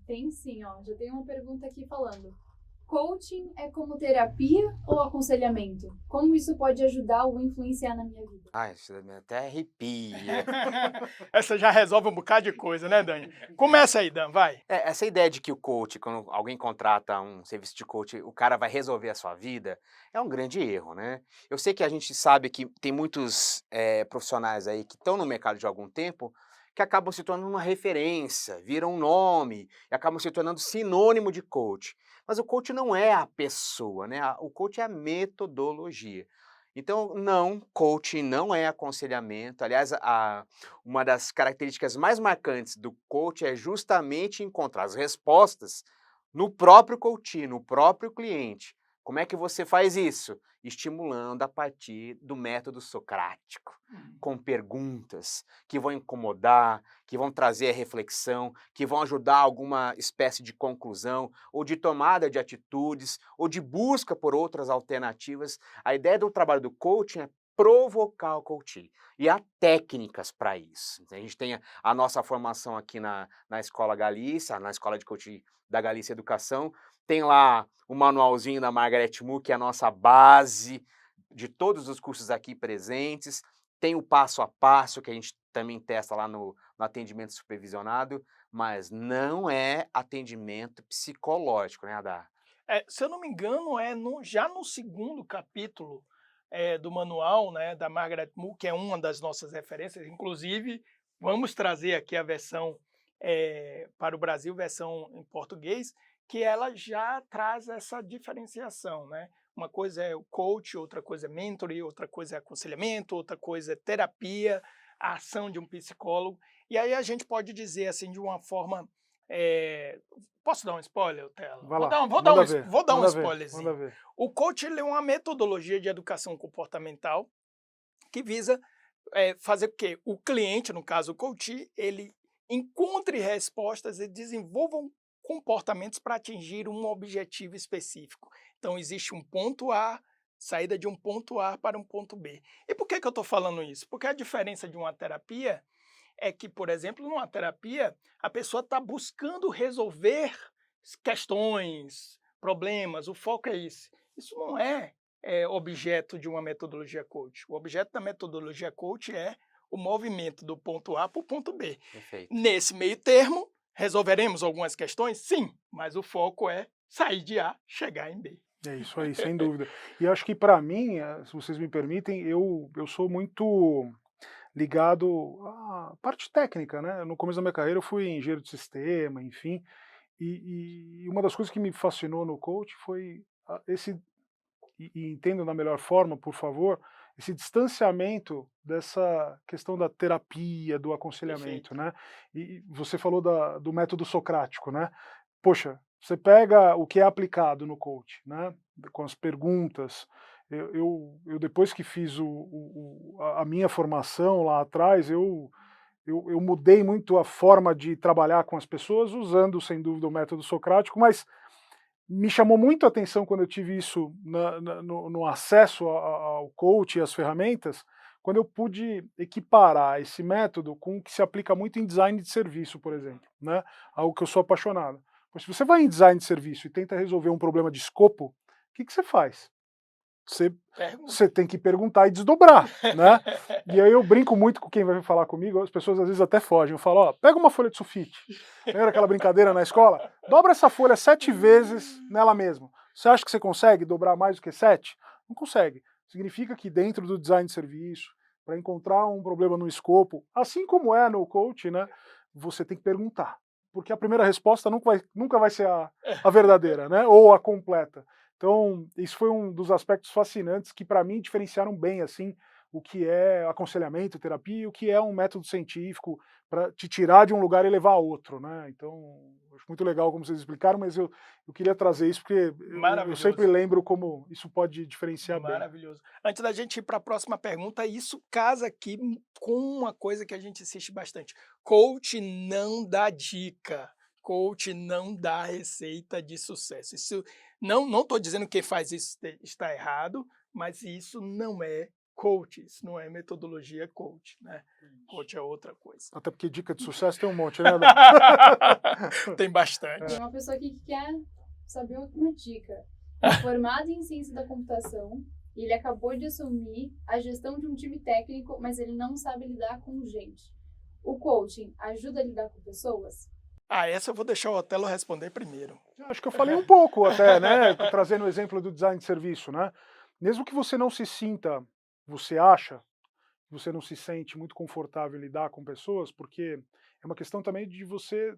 Tem sim, ó. Já tem uma pergunta aqui falando. Coaching é como terapia ou aconselhamento? Como isso pode ajudar ou influenciar na minha vida? Ai, isso até arrepia. Essa já resolve um bocado de coisa, né, Dani? Começa aí, Dan, vai. Essa ideia de que o coach, quando alguém contrata um serviço de coach, o cara vai resolver a sua vida, é um grande erro, né? Eu sei que a gente sabe que tem muitos profissionais aí que estão no mercado de algum tempo que acabam se tornando uma referência, viram um nome e acabam se tornando sinônimo de coach. Mas o coach não é a pessoa, né? O coach é a metodologia. Então, não, coaching não é aconselhamento. Aliás, uma das características mais marcantes do coach é justamente encontrar as respostas no próprio coach, no próprio cliente. Como é que você faz isso? Estimulando a partir do método socrático, com perguntas que vão incomodar, que vão trazer a reflexão, que vão ajudar alguma espécie de conclusão, ou de tomada de atitudes, ou de busca por outras alternativas. A ideia do trabalho do coaching é provocar o coaching. E há técnicas para isso. A gente tem a nossa formação aqui na Escola Galícia, na Escola de Coaching da Galícia Educação, tem lá o manualzinho da Margaret Moore, que é a nossa base de todos os cursos aqui presentes. Tem o passo a passo, que a gente também testa lá no atendimento supervisionado, mas não é atendimento psicológico, né, Adá? Se eu não me engano, já no segundo capítulo do manual, né, da Margaret Moore, que é uma das nossas referências. Inclusive, vamos trazer aqui a versão para o Brasil, versão em português, que ela já traz essa diferenciação, né? Uma coisa é o coach, outra coisa é mentoring, outra coisa é aconselhamento, outra coisa é terapia, a ação de um psicólogo. E aí a gente pode dizer assim de uma forma... Posso dar um spoiler, Tela? Vai lá, Vou dar um spoilerzinho. Manda ver. O coach ele é uma metodologia de educação comportamental que visa fazer com que o cliente, no caso o coach, ele encontre respostas e desenvolva comportamentos para atingir um objetivo específico. Então, existe um ponto A, saída de um ponto A para um ponto B. E por que eu estou falando isso? Porque a diferença de uma terapia é que, por exemplo, numa terapia, a pessoa está buscando resolver questões, problemas, o foco é esse. Isso não é objeto de uma metodologia coach. O objeto da metodologia coach é o movimento do ponto A para o ponto B. Perfeito. Nesse meio termo, resolveremos algumas questões? Sim, mas o foco é sair de A, chegar em B. É isso aí, sem dúvida. E acho que para mim, se vocês me permitem, eu sou muito ligado à parte técnica, né? No começo da minha carreira eu fui engenheiro de sistema, enfim, e uma das coisas que me fascinou no coach foi e entendo da melhor forma, por favor, esse distanciamento dessa questão da terapia, do aconselhamento, né? E você falou do método socrático, né? Poxa, você pega o que é aplicado no coach, né? Com as perguntas. Eu depois que fiz a minha formação lá atrás, eu mudei muito a forma de trabalhar com as pessoas, usando, sem dúvida, o método socrático, mas me chamou muito a atenção quando eu tive isso no acesso ao coach e às ferramentas, quando eu pude equiparar esse método com o que se aplica muito em design de serviço, por exemplo, né? Algo que eu sou apaixonado. Pois se você vai em design de serviço e tenta resolver um problema de escopo, o que você faz? Você tem que perguntar e desdobrar, né? E aí eu brinco muito com quem vai falar comigo, as pessoas às vezes até fogem. Eu falo, ó, pega uma folha de sulfite. Lembra aquela brincadeira na escola? Dobra essa folha 7 vezes nela mesma. Você acha que você consegue dobrar mais do que 7? Não consegue. Significa que dentro do design de serviço, para encontrar um problema no escopo, assim como é no coach, né? Você tem que perguntar. Porque a primeira resposta nunca vai ser a verdadeira, né? Ou a completa. Então, isso foi um dos aspectos fascinantes que, para mim, diferenciaram bem, assim, o que é aconselhamento, terapia, e o que é um método científico para te tirar de um lugar e levar a outro, né? Então, acho muito legal como vocês explicaram, mas eu queria trazer isso porque eu sempre Maravilhoso. lembro como isso pode diferenciar bem. Maravilhoso. Antes da gente ir para a próxima pergunta, isso casa aqui com uma coisa que a gente insiste bastante. Coach não dá dica, coach não dá receita de sucesso. Isso não estou dizendo que quem faz isso está errado, mas isso não é coach, isso não é metodologia coach, né? Coach é outra coisa. Até porque dica de sucesso tem um monte, né? Tem bastante. Tem uma pessoa aqui que quer saber uma dica. Formado em ciência da computação, ele acabou de assumir a gestão de um time técnico, mas ele não sabe lidar com gente. O coaching ajuda a lidar com pessoas? Essa eu vou deixar o Otelo responder primeiro. Acho que eu falei um pouco até, né? Trazendo o exemplo do design de serviço, né? Mesmo que você não se sinta, você acha, você não se sente muito confortável em lidar com pessoas, porque é uma questão também de você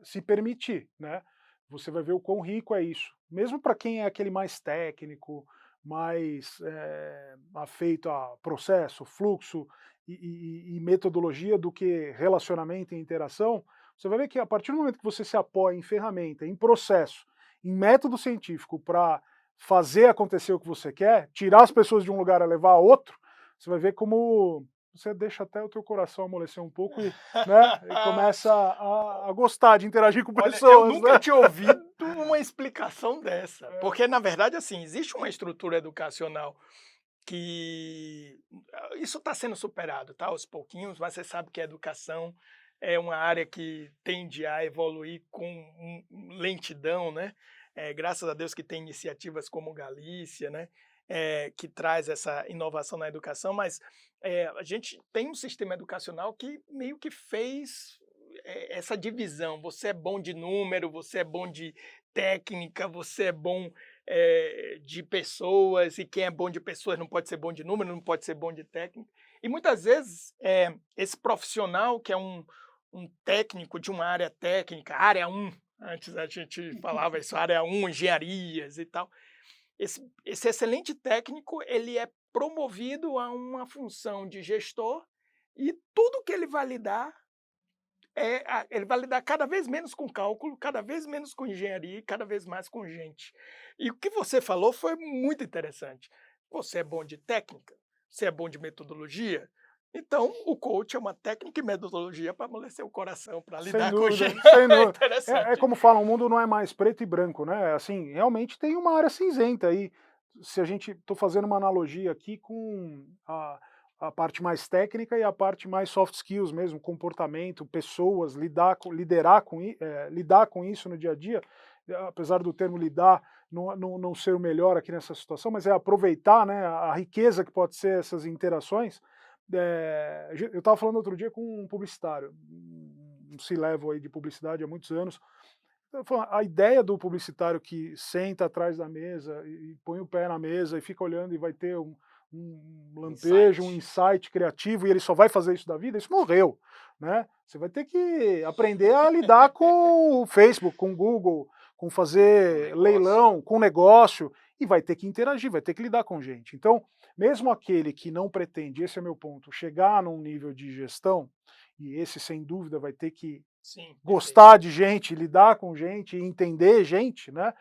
se permitir, né? Você vai ver o quão rico é isso. Mesmo para quem é aquele mais técnico, mais afeito a processo, fluxo e metodologia do que relacionamento e interação, você vai ver que a partir do momento que você se apoia em ferramenta, em processo, em método científico para fazer acontecer o que você quer, tirar as pessoas de um lugar a levar a outro, você vai ver como você deixa até o teu coração amolecer um pouco e, né, e começa a gostar de interagir com Olha, pessoas. eu nunca né? tinha ouvido uma explicação dessa, porque na verdade assim, existe uma estrutura educacional que isso está sendo superado, tá, aos pouquinhos, mas você sabe que a educação é uma área que tende a evoluir com lentidão, né? Graças a Deus que tem iniciativas como Galícia, né? Que traz essa inovação na educação, mas a gente tem um sistema educacional que meio que fez essa divisão. Você é bom de número, você é bom de técnica, você é bom de pessoas, e quem é bom de pessoas não pode ser bom de número, não pode ser bom de técnica. E muitas vezes esse profissional que é um técnico de uma área técnica, área 1, antes a gente falava isso, área 1, engenharias e tal, esse excelente técnico, ele é promovido a uma função de gestor e tudo que ele vai lidar, ele vai lidar cada vez menos com cálculo, cada vez menos com engenharia e cada vez mais com gente. E o que você falou foi muito interessante. Você é bom de técnica, você é bom de metodologia, então o coach é uma técnica e metodologia para amolecer o coração, para Sem lidar com dúvida, gente. sem É dúvida. interessante. É como falam, o mundo não é mais preto e branco, né? Assim, realmente tem uma área cinzenta aí. Se a gente, estou fazendo uma analogia aqui com a parte mais técnica e a parte mais soft skills mesmo, comportamento, pessoas, lidar com isso no dia a dia, apesar do termo lidar não ser o melhor aqui nessa situação, mas é aproveitar, né, a riqueza que pode ser essas interações. Eu estava falando outro dia com um publicitário, um C-level aí de publicidade há muitos anos. A ideia do publicitário que senta atrás da mesa e põe o pé na mesa e fica olhando e vai ter um lampejo, um insight criativo e ele só vai fazer isso da vida, isso morreu, né? Você vai ter que aprender a lidar com o Facebook, com o Google, com fazer leilão, com negócio, e vai ter que interagir, vai ter que lidar com gente. Então, mesmo aquele que não pretende, esse é meu ponto, chegar num nível de gestão, e esse sem dúvida vai ter que Sim, gostar de gente, lidar com gente, entender gente, né?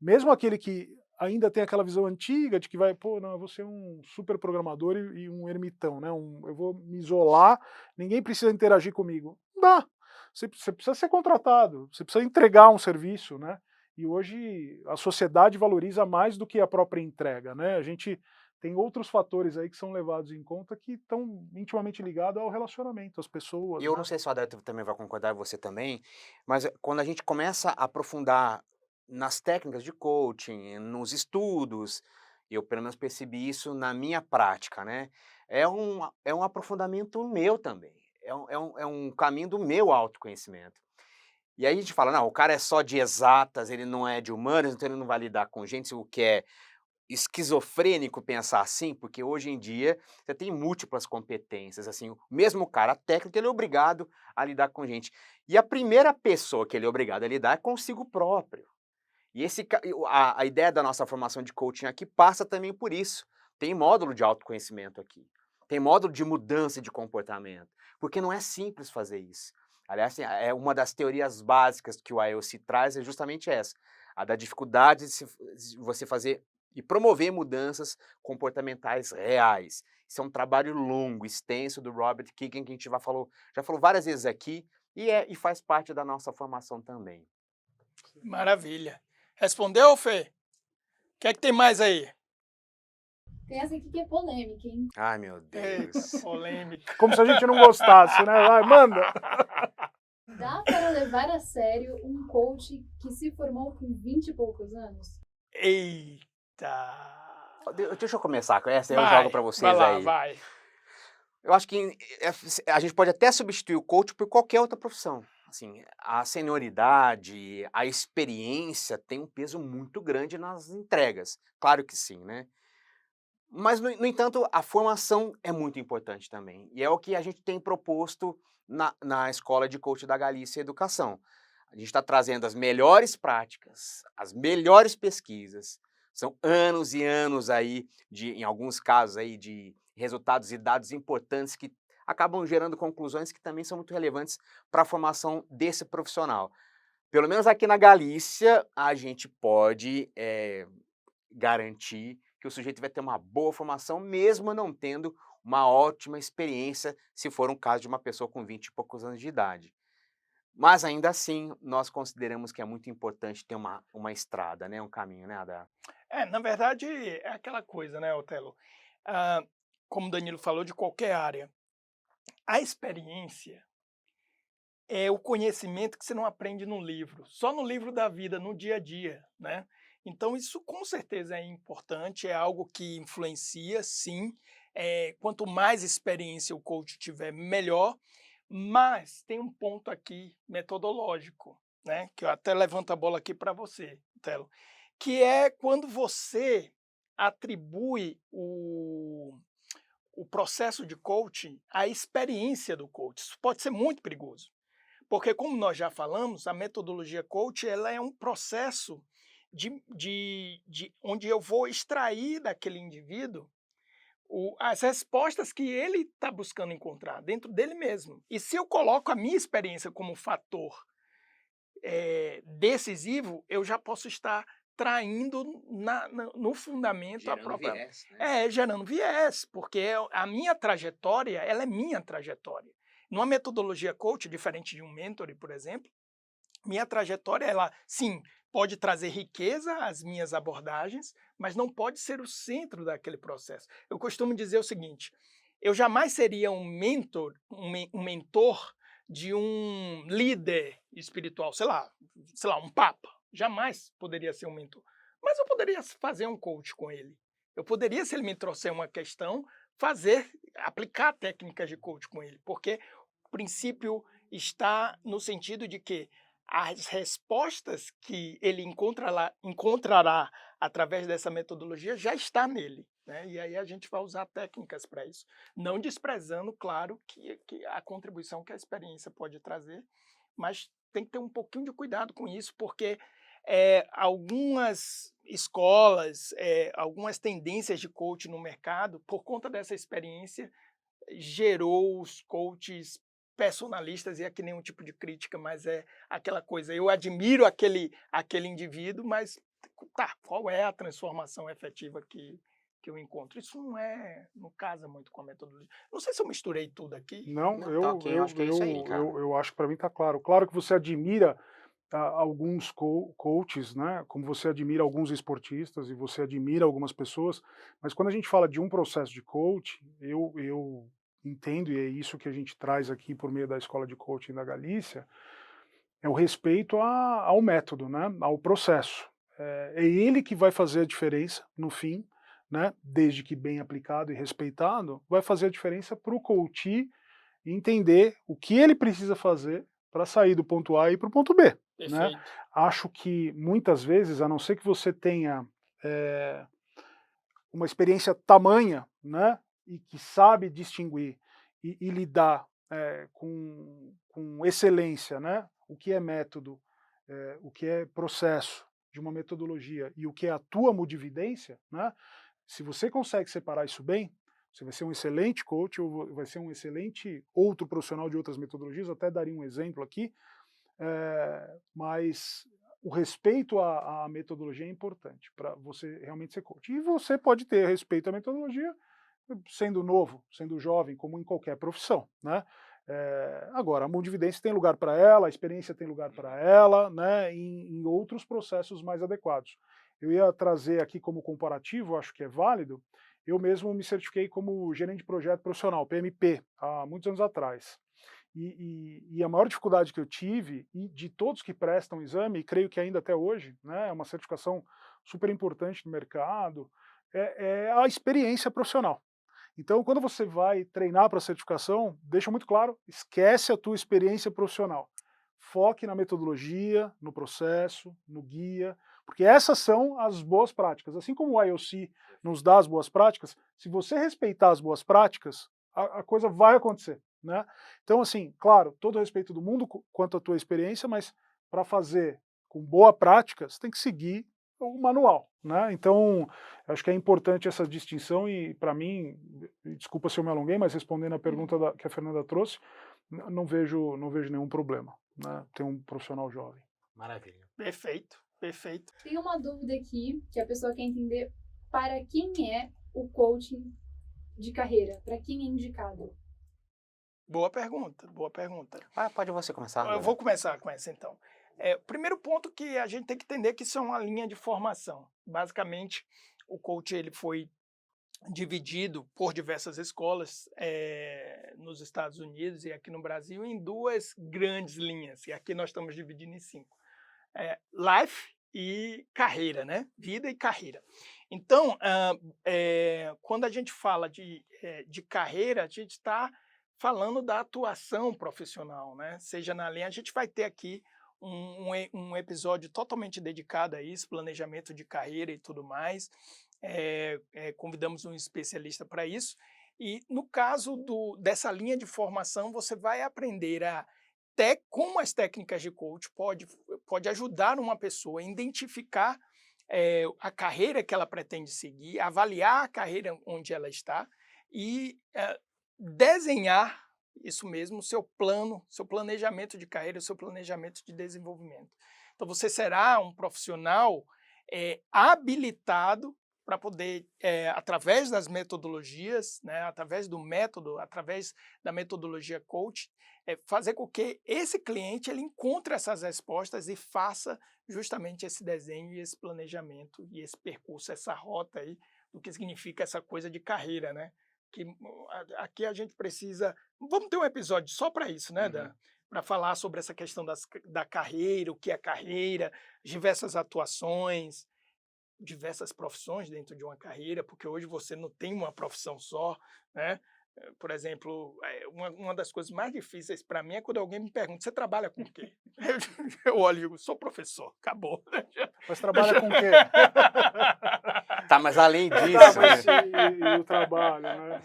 Mesmo aquele que ainda tem aquela visão antiga de que vai, pô, não, eu vou ser um super programador e um ermitão, né? Eu vou me isolar, ninguém precisa interagir comigo. Não dá. Você precisa ser contratado, você precisa entregar um serviço, né? E hoje a sociedade valoriza mais do que a própria entrega, né? A gente tem outros fatores aí que são levados em conta que estão intimamente ligados ao relacionamento, às pessoas. Eu né? não sei se o Adalto também vai concordar, você também, mas quando a gente começa a aprofundar nas técnicas de coaching, nos estudos, eu pelo menos percebi isso na minha prática, né? É um aprofundamento meu também, é um caminho do meu autoconhecimento. E aí a gente fala, não, o cara é só de exatas, ele não é de humanas, então ele não vai lidar com gente, o que é esquizofrênico pensar assim, porque hoje em dia você tem múltiplas competências, assim, o mesmo cara técnico, ele é obrigado a lidar com gente. E a primeira pessoa que ele é obrigado a lidar é consigo próprio. E a ideia da nossa formação de coaching aqui passa também por isso. Tem módulo de autoconhecimento aqui. tem módulo de mudança de comportamento, porque não é simples fazer isso. Aliás, assim, é uma das teorias básicas que o IOC traz é justamente essa, a da dificuldade de você fazer e promover mudanças comportamentais reais. Isso é um trabalho longo, extenso do Robert Keegan, que a gente já falou várias vezes aqui, e faz parte da nossa formação também. Maravilha. Respondeu, Fê? O que é que tem mais aí? Tem essa aqui que é polêmica, hein? Ai, meu Eita, Deus. polêmica. Como se a gente não gostasse, né? Vai, manda! Dá para levar a sério um coach que se formou com 20 e poucos anos? Eita. Deixa eu começar com essa, eu Vai, jogo para vocês vai lá, aí. vai. Eu acho que a gente pode até substituir o coach por qualquer outra profissão. Assim, a senioridade, a experiência tem um peso muito grande nas entregas. Claro que sim, né? Mas, no entanto, a formação é muito importante também. E é o que a gente tem proposto na Escola de Coach da Galícia Educação. A gente está trazendo as melhores práticas, as melhores pesquisas. São anos e anos aí, em alguns casos aí, de resultados e dados importantes que acabam gerando conclusões que também são muito relevantes para a formação desse profissional. Pelo menos aqui na Galícia, a gente pode garantir que o sujeito vai ter uma boa formação, mesmo não tendo uma ótima experiência, se for um caso de uma pessoa com 20 e poucos anos de idade. Mas ainda assim, nós consideramos que é muito importante ter uma estrada, né, um caminho, né, Adá? Na verdade, é aquela coisa, né, Otelo? Ah, como o Danilo falou, de qualquer área. A experiência é o conhecimento que você não aprende no livro, só no livro da vida, no dia a dia, né? Então isso com certeza é importante, é algo que influencia, sim. Quanto mais experiência o coach tiver, melhor. Mas tem um ponto aqui metodológico, né? Que eu até levanto a bola aqui para você, Telo, que é quando você atribui o processo de coaching à experiência do coach. Isso pode ser muito perigoso. Porque, como nós já falamos, a metodologia coach ela é um processo onde eu vou extrair daquele indivíduo as respostas que ele está buscando encontrar dentro dele mesmo. E se eu coloco a minha experiência como fator decisivo, eu já posso estar traindo no fundamento a própria... viés, né? Gerando viés, porque a minha trajetória, ela é minha trajetória. Numa metodologia coach, diferente de um mentor, por exemplo, minha trajetória, ela, sim, pode trazer riqueza às minhas abordagens, mas não pode ser o centro daquele processo. Eu costumo dizer o seguinte, eu jamais seria um mentor de um líder espiritual, sei lá, um papa. Jamais poderia ser um mentor. Mas eu poderia fazer um coach com ele. Eu poderia, se ele me trouxer uma questão, aplicar técnicas de coach com ele, porque o princípio está no sentido de que as respostas que ele encontrará através dessa metodologia já está nele, né? E aí a gente vai usar técnicas para isso, não desprezando, claro, que a contribuição que a experiência pode trazer, mas tem que ter um pouquinho de cuidado com isso, porque algumas escolas, algumas tendências de coach no mercado, por conta dessa experiência, gerou os coaches personalistas, e aqui nenhum tipo de crítica, mas é aquela coisa, eu admiro aquele indivíduo, mas qual é a transformação efetiva que eu encontro? Isso não casa muito com a metodologia. Não sei se eu misturei tudo aqui. Não, Não, tá ok, eu acho que é isso aí, cara. eu acho que para mim está claro. Claro que você admira alguns coaches, né? Como você admira alguns esportistas e você admira algumas pessoas, mas quando a gente fala de um processo de coach, eu entendo, e é isso que a gente traz aqui por meio da Escola de Coaching da Galícia, é o respeito ao método, né? Ao processo. É ele que vai fazer a diferença no fim, né? Desde que bem aplicado e respeitado, vai fazer a diferença para o coach entender o que ele precisa fazer para sair do ponto A e ir para o ponto B. Né? Perfeito. Acho que muitas vezes, a não ser que você tenha uma experiência tamanha, né, e que sabe distinguir e lidar com excelência, né, o que é método, o que é processo de uma metodologia e o que é a tua modividência, né, se você consegue separar isso bem, Você vai ser um excelente coach ou vai ser um excelente outro profissional de outras metodologias, eu até daria um exemplo aqui, mas o respeito à metodologia é importante para você realmente ser coach. E você pode ter respeito à metodologia sendo novo, sendo jovem, como em qualquer profissão, né? Agora, a mundividência tem lugar para ela, a experiência tem lugar para ela, né? Em outros processos mais adequados. Eu ia trazer aqui como comparativo, acho que é válido, eu mesmo me certifiquei como gerente de projeto profissional, PMP, há muitos anos atrás. E a maior dificuldade que eu tive, e de todos que prestam o exame, e creio que ainda até hoje, né, é uma certificação super importante no mercado, é a experiência profissional. Então, quando você vai treinar para a certificação, deixa muito claro, esquece a tua experiência profissional. Foque na metodologia, no processo, no guia, porque essas são as boas práticas. Assim como o IOC nos dá as boas práticas, se você respeitar as boas práticas, a coisa vai acontecer, né? Então, assim, claro, todo o respeito do mundo quanto à tua experiência, mas para fazer com boa prática, você tem que seguir o manual, né? Então, acho que é importante essa distinção e, para mim, desculpa se eu me alonguei, mas respondendo a pergunta que a Fernanda trouxe, não vejo nenhum problema, né? Ter um profissional jovem. Maravilha. Perfeito, perfeito. Tem uma dúvida aqui que a pessoa quer entender para quem é o coaching de carreira, para quem é indicado. Boa pergunta, boa pergunta. Pode você começar. Eu vou começar com essa então. O primeiro ponto que a gente tem que entender que isso é uma linha de formação. Basicamente, o coach ele foi dividido por diversas escolas nos Estados Unidos e aqui no Brasil em duas grandes linhas. E aqui nós estamos dividindo em 5. Life e carreira, né? Vida e carreira. Então, quando a gente fala de carreira, a gente está falando da atuação profissional, né? Seja na linha, a gente vai ter aqui um episódio totalmente dedicado a isso, planejamento de carreira e tudo mais. Convidamos um especialista para isso. E no caso dessa linha de formação, você vai aprender como as técnicas de coach pode ajudar uma pessoa a identificar a carreira que ela pretende seguir, avaliar a carreira onde ela está e desenhar, isso mesmo, o seu plano, seu planejamento de carreira, o seu planejamento de desenvolvimento. Então, você será um profissional habilitado para poder, através das metodologias, né, através do método, através da metodologia coach, fazer com que esse cliente ele encontre essas respostas e faça justamente esse desenho e esse planejamento e esse percurso, essa rota aí, do que significa essa coisa de carreira, né? Que aqui a gente precisa... Vamos ter um episódio só para isso, né, Dan? Para falar sobre essa questão da carreira, o que é carreira, diversas atuações, diversas profissões dentro de uma carreira, porque hoje você não tem uma profissão só, né? Por exemplo, uma das coisas mais difíceis para mim é quando alguém me pergunta, você trabalha com o quê? Eu olho e digo, sou professor, acabou. Mas trabalha com o quê? Tá, mas além disso... E o trabalho, né?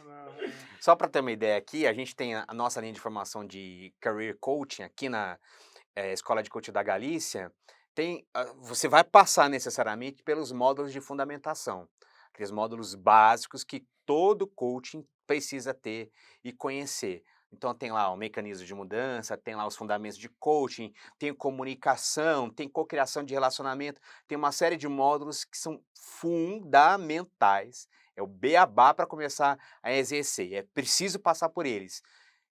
Só para ter uma ideia aqui, a gente tem a nossa linha de formação de Career Coaching aqui na Escola de Coaching da Galícia. Você vai passar necessariamente pelos módulos de fundamentação, aqueles módulos básicos que todo coaching precisa ter e conhecer. Então tem lá o mecanismo de mudança, tem lá os fundamentos de coaching, tem comunicação, tem cocriação de relacionamento, tem uma série de módulos que são fundamentais. É o beabá para começar a exercer, é preciso passar por eles.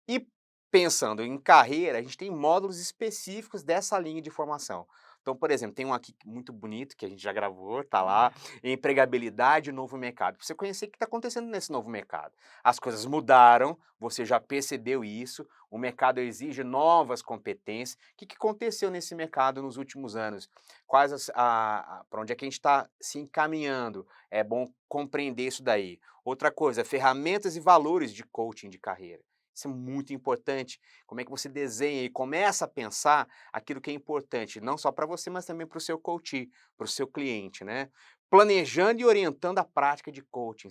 E pensando em carreira, a gente tem módulos específicos dessa linha de formação. Então, por exemplo, tem um aqui muito bonito, que a gente já gravou, tá lá, empregabilidade e novo mercado. Pra você conhecer o que está acontecendo nesse novo mercado. As coisas mudaram, você já percebeu isso, o mercado exige novas competências. O que aconteceu nesse mercado nos últimos anos? Quais para onde é que a gente está se encaminhando? É bom compreender isso daí. Outra coisa, ferramentas e valores de coaching de carreira. Isso é muito importante. Como é que você desenha e começa a pensar aquilo que é importante, não só para você, mas também para o seu coach, para o seu cliente, né? Planejando e orientando a prática de coaching.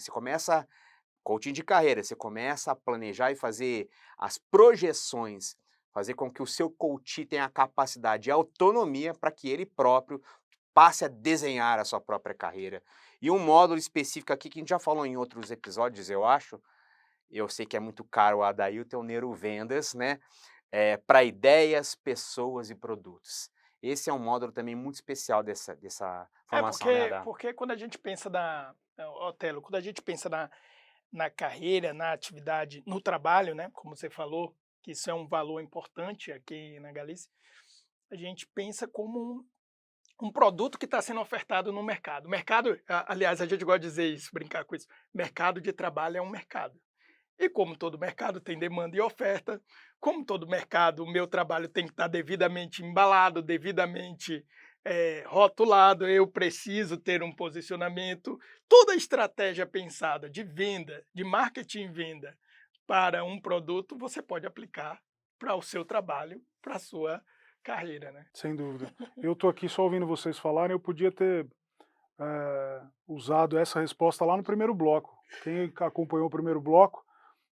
Coaching de carreira, você começa a planejar e fazer as projeções, fazer com que o seu coach tenha a capacidade e autonomia para que ele próprio passe a desenhar a sua própria carreira. E um módulo específico aqui, que a gente já falou em outros episódios, eu acho, eu sei que é muito caro o Adailton, é o Neurovendas, né? Para ideias, pessoas e produtos. Esse é um módulo também muito especial dessa formação, né, Adá? Porque quando a gente pensa Otelo, quando a gente pensa na carreira, na atividade, no trabalho, né, como você falou, que isso é um valor importante aqui na Galícia, a gente pensa como um produto que está sendo ofertado no mercado. O mercado, aliás, a gente gosta de dizer isso, brincar com isso, mercado de trabalho é um mercado. E como todo mercado tem demanda e oferta, como todo mercado, o meu trabalho tem que estar devidamente embalado, devidamente rotulado, eu preciso ter um posicionamento. Toda a estratégia pensada de venda, de marketing e venda para um produto, você pode aplicar para o seu trabalho, para a sua carreira, né? Sem dúvida. Eu estou aqui só ouvindo vocês falarem, eu podia ter usado essa resposta lá no primeiro bloco. Quem acompanhou o primeiro bloco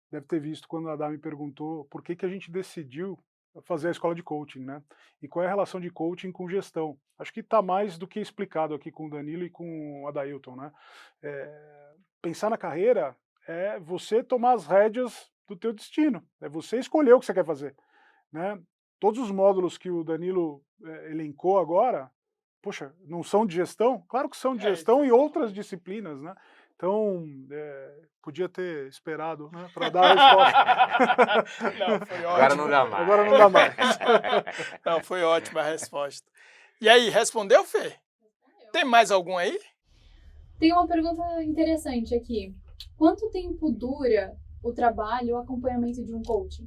deve ter visto quando a Adá me perguntou por que a gente decidiu fazer a escola de coaching, né? E qual é a relação de coaching com gestão. Acho que está mais do que explicado aqui com o Danilo e com o Adailton, né? Pensar na carreira é você tomar as rédeas do teu destino, é você escolher o que você quer fazer, né? Todos os módulos que o Danilo elencou agora, poxa, não são de gestão? Claro que são de gestão e outras disciplinas, né? Então, podia ter esperado, né, para dar a resposta. Não, foi ótimo. Agora não dá mais. Agora não dá mais. Não, foi ótima a resposta. E aí, respondeu, Fê? Tem mais algum aí? Tem uma pergunta interessante aqui. Quanto tempo dura o trabalho, o acompanhamento de um coach?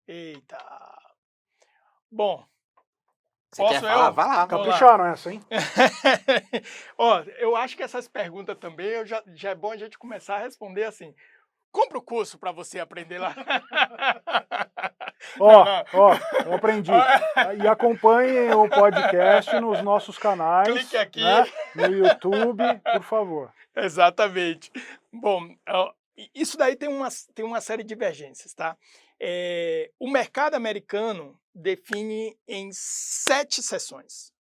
Eita. Bom, Você posso quer falar? eu? Vai lá. Vamos lá. Capricharam essa, hein? Ó, eu acho que essas perguntas também já é bom a gente começar a responder assim. Compra o curso para você aprender lá. Eu aprendi. E acompanhem o podcast nos nossos canais. Clique aqui. Né, no YouTube, por favor. Exatamente. Bom, isso daí tem uma série de divergências, tá? O mercado americano define em 7 sessões.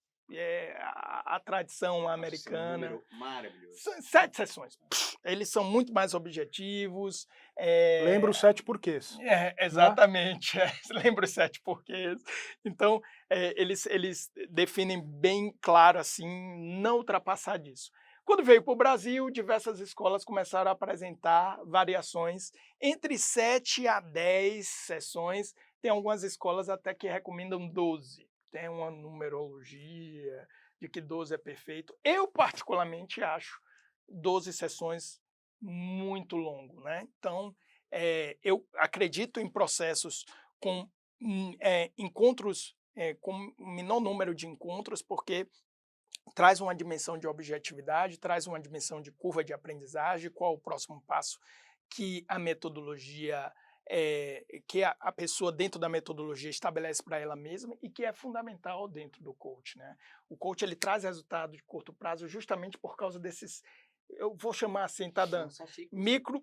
A tradição americana. Nossa, um maravilhoso. 7 sessões. Eles são muito mais objetivos. Lembra os 7 porquês. Exatamente. Lembra os 7 porquês. Então, eles definem bem claro assim, não ultrapassar disso. Quando veio para o Brasil, diversas escolas começaram a apresentar variações entre 7 a 10 sessões. Tem algumas escolas até que recomendam 12. Tem uma numerologia de que 12 é perfeito. Eu, particularmente, acho 12 sessões muito longo, né? Então, eu acredito em processos com encontros, com menor número de encontros, porque traz uma dimensão de objetividade, traz uma dimensão de curva de aprendizagem, qual o próximo passo que a metodologia, que a pessoa dentro da metodologia estabelece para ela mesma e que é fundamental dentro do coach, né? O coach ele traz resultado de curto prazo justamente por causa desses, eu vou chamar assim, tá dando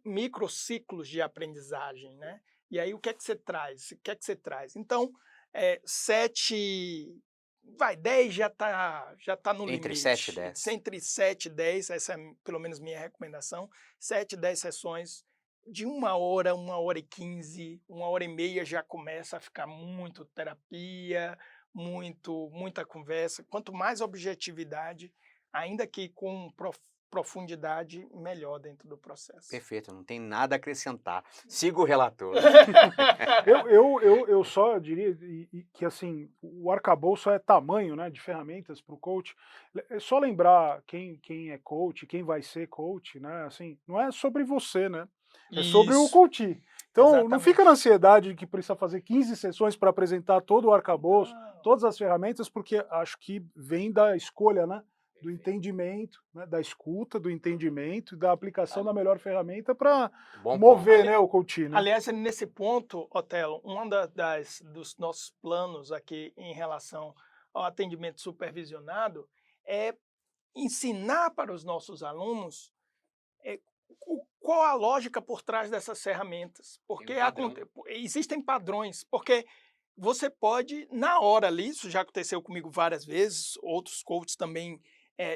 microciclos de aprendizagem, né? E aí o que é que você traz? O que é que você traz? Então, 10 já tá no limite. Entre 7 e 10. Entre 7 e 10, essa é pelo menos minha recomendação. 7 e 10 sessões de 1 hora, 1h15, 1h30 já começa a ficar muito terapia, muita conversa. Quanto mais objetividade, ainda que com profundidade, melhor dentro do processo. Perfeito, não tem nada a acrescentar. Siga o relator. Eu só diria que assim, o arcabouço é tamanho, né, de ferramentas para o coach. É só lembrar quem é coach, quem vai ser coach, né? Assim, não é sobre você, né? É sobre o coach. Então, Exatamente. Não fica na ansiedade de que precisa fazer 15 sessões para apresentar todo o arcabouço, todas as ferramentas, porque acho que vem da escolha, né? Do entendimento, né, da escuta, do entendimento e da aplicação da melhor ferramenta para mover, né, o coach. Né? Aliás, nesse ponto, Otelo, um dos nossos planos aqui em relação ao atendimento supervisionado é ensinar para os nossos alunos qual a lógica por trás dessas ferramentas. Porque existem padrões, porque você pode, na hora ali, isso já aconteceu comigo várias vezes, outros coaches também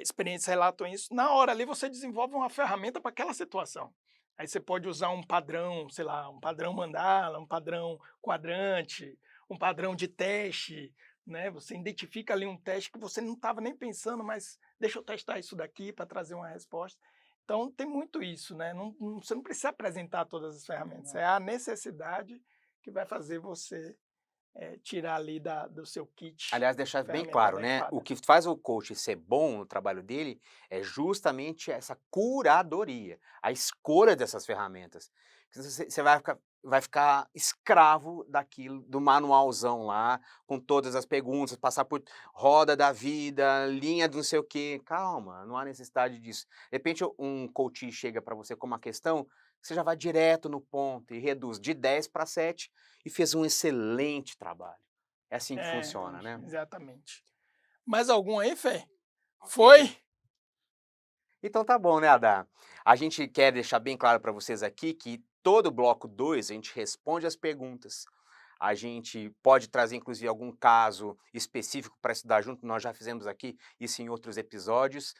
experientes relatam isso, na hora ali você desenvolve uma ferramenta para aquela situação. Aí você pode usar um padrão, sei lá, um padrão mandala, um padrão quadrante, um padrão de teste, né? Você identifica ali um teste que você não estava nem pensando, mas deixa eu testar isso daqui para trazer uma resposta. Então tem muito isso, né? Você não precisa apresentar todas as ferramentas, é a necessidade que vai fazer você tirar ali do seu kit Aliás, deixar bem ferramenta claro, né? O adequada. que faz o coach ser bom no trabalho dele é justamente essa curadoria, a escolha dessas ferramentas. Você vai ficar escravo daquilo, do manualzão lá, com todas as perguntas, passar por roda da vida, linha do não sei o quê. Calma, não há necessidade disso. De repente, um coach chega para você com uma questão, você já vai direto no ponto e reduz de 10 para 7 e fez um excelente trabalho. É assim que É, funciona, né? exatamente. Mais algum aí, Fê? Foi? Então tá bom, né, Adá? A gente quer deixar bem claro para vocês aqui que todo bloco 2 a gente responde as perguntas. A gente pode trazer, inclusive, algum caso específico para estudar junto, nós já fizemos aqui isso em outros episódios.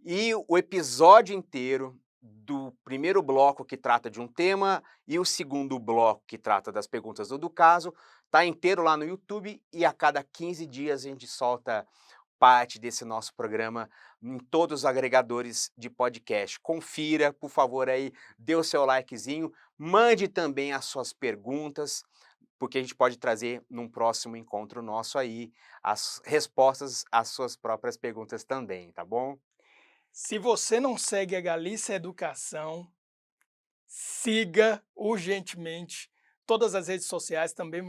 E o episódio inteiro do primeiro bloco que trata de um tema e o segundo bloco que trata das perguntas do caso, tá inteiro lá no YouTube e a cada 15 dias a gente solta parte desse nosso programa em todos os agregadores de podcast. Confira, por favor, aí, dê o seu likezinho, mande também as suas perguntas, porque a gente pode trazer num próximo encontro nosso aí as respostas às suas próprias perguntas também, tá bom? Se você não segue a Galícia Educação, siga urgentemente. Todas as redes sociais também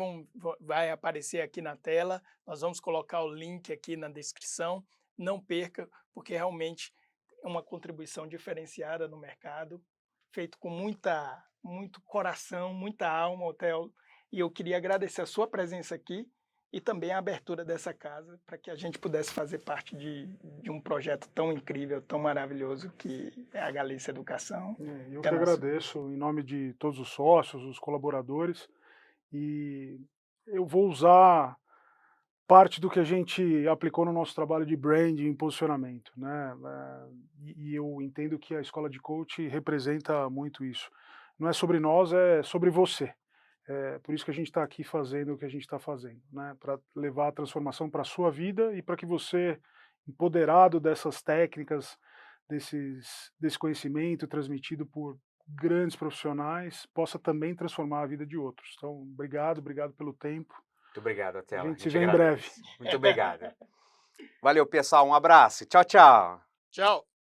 vai aparecer aqui na tela. Nós vamos colocar o link aqui na descrição. Não perca, porque realmente é uma contribuição diferenciada no mercado, feito com muito coração, muita alma, Hotel. E eu queria agradecer a sua presença aqui e também a abertura dessa casa para que a gente pudesse fazer parte de um projeto tão incrível, tão maravilhoso que é a Galícia Educação. Eu Que que é nosso. agradeço em nome de todos os sócios, os colaboradores, e eu vou usar parte do que a gente aplicou no nosso trabalho de branding e posicionamento, né? E eu entendo que a escola de coach representa muito isso. Não é sobre nós, é sobre você. É por isso que a gente está aqui fazendo o que a gente está fazendo, né? Para levar a transformação para a sua vida e para que você, empoderado dessas técnicas, desse conhecimento transmitido por grandes profissionais, possa também transformar a vida de outros. Então, obrigado pelo tempo. Muito obrigado, A Atela. A gente se gente vê em breve. agradece. Muito obrigado. Valeu, pessoal. Um abraço. Tchau, tchau. Tchau.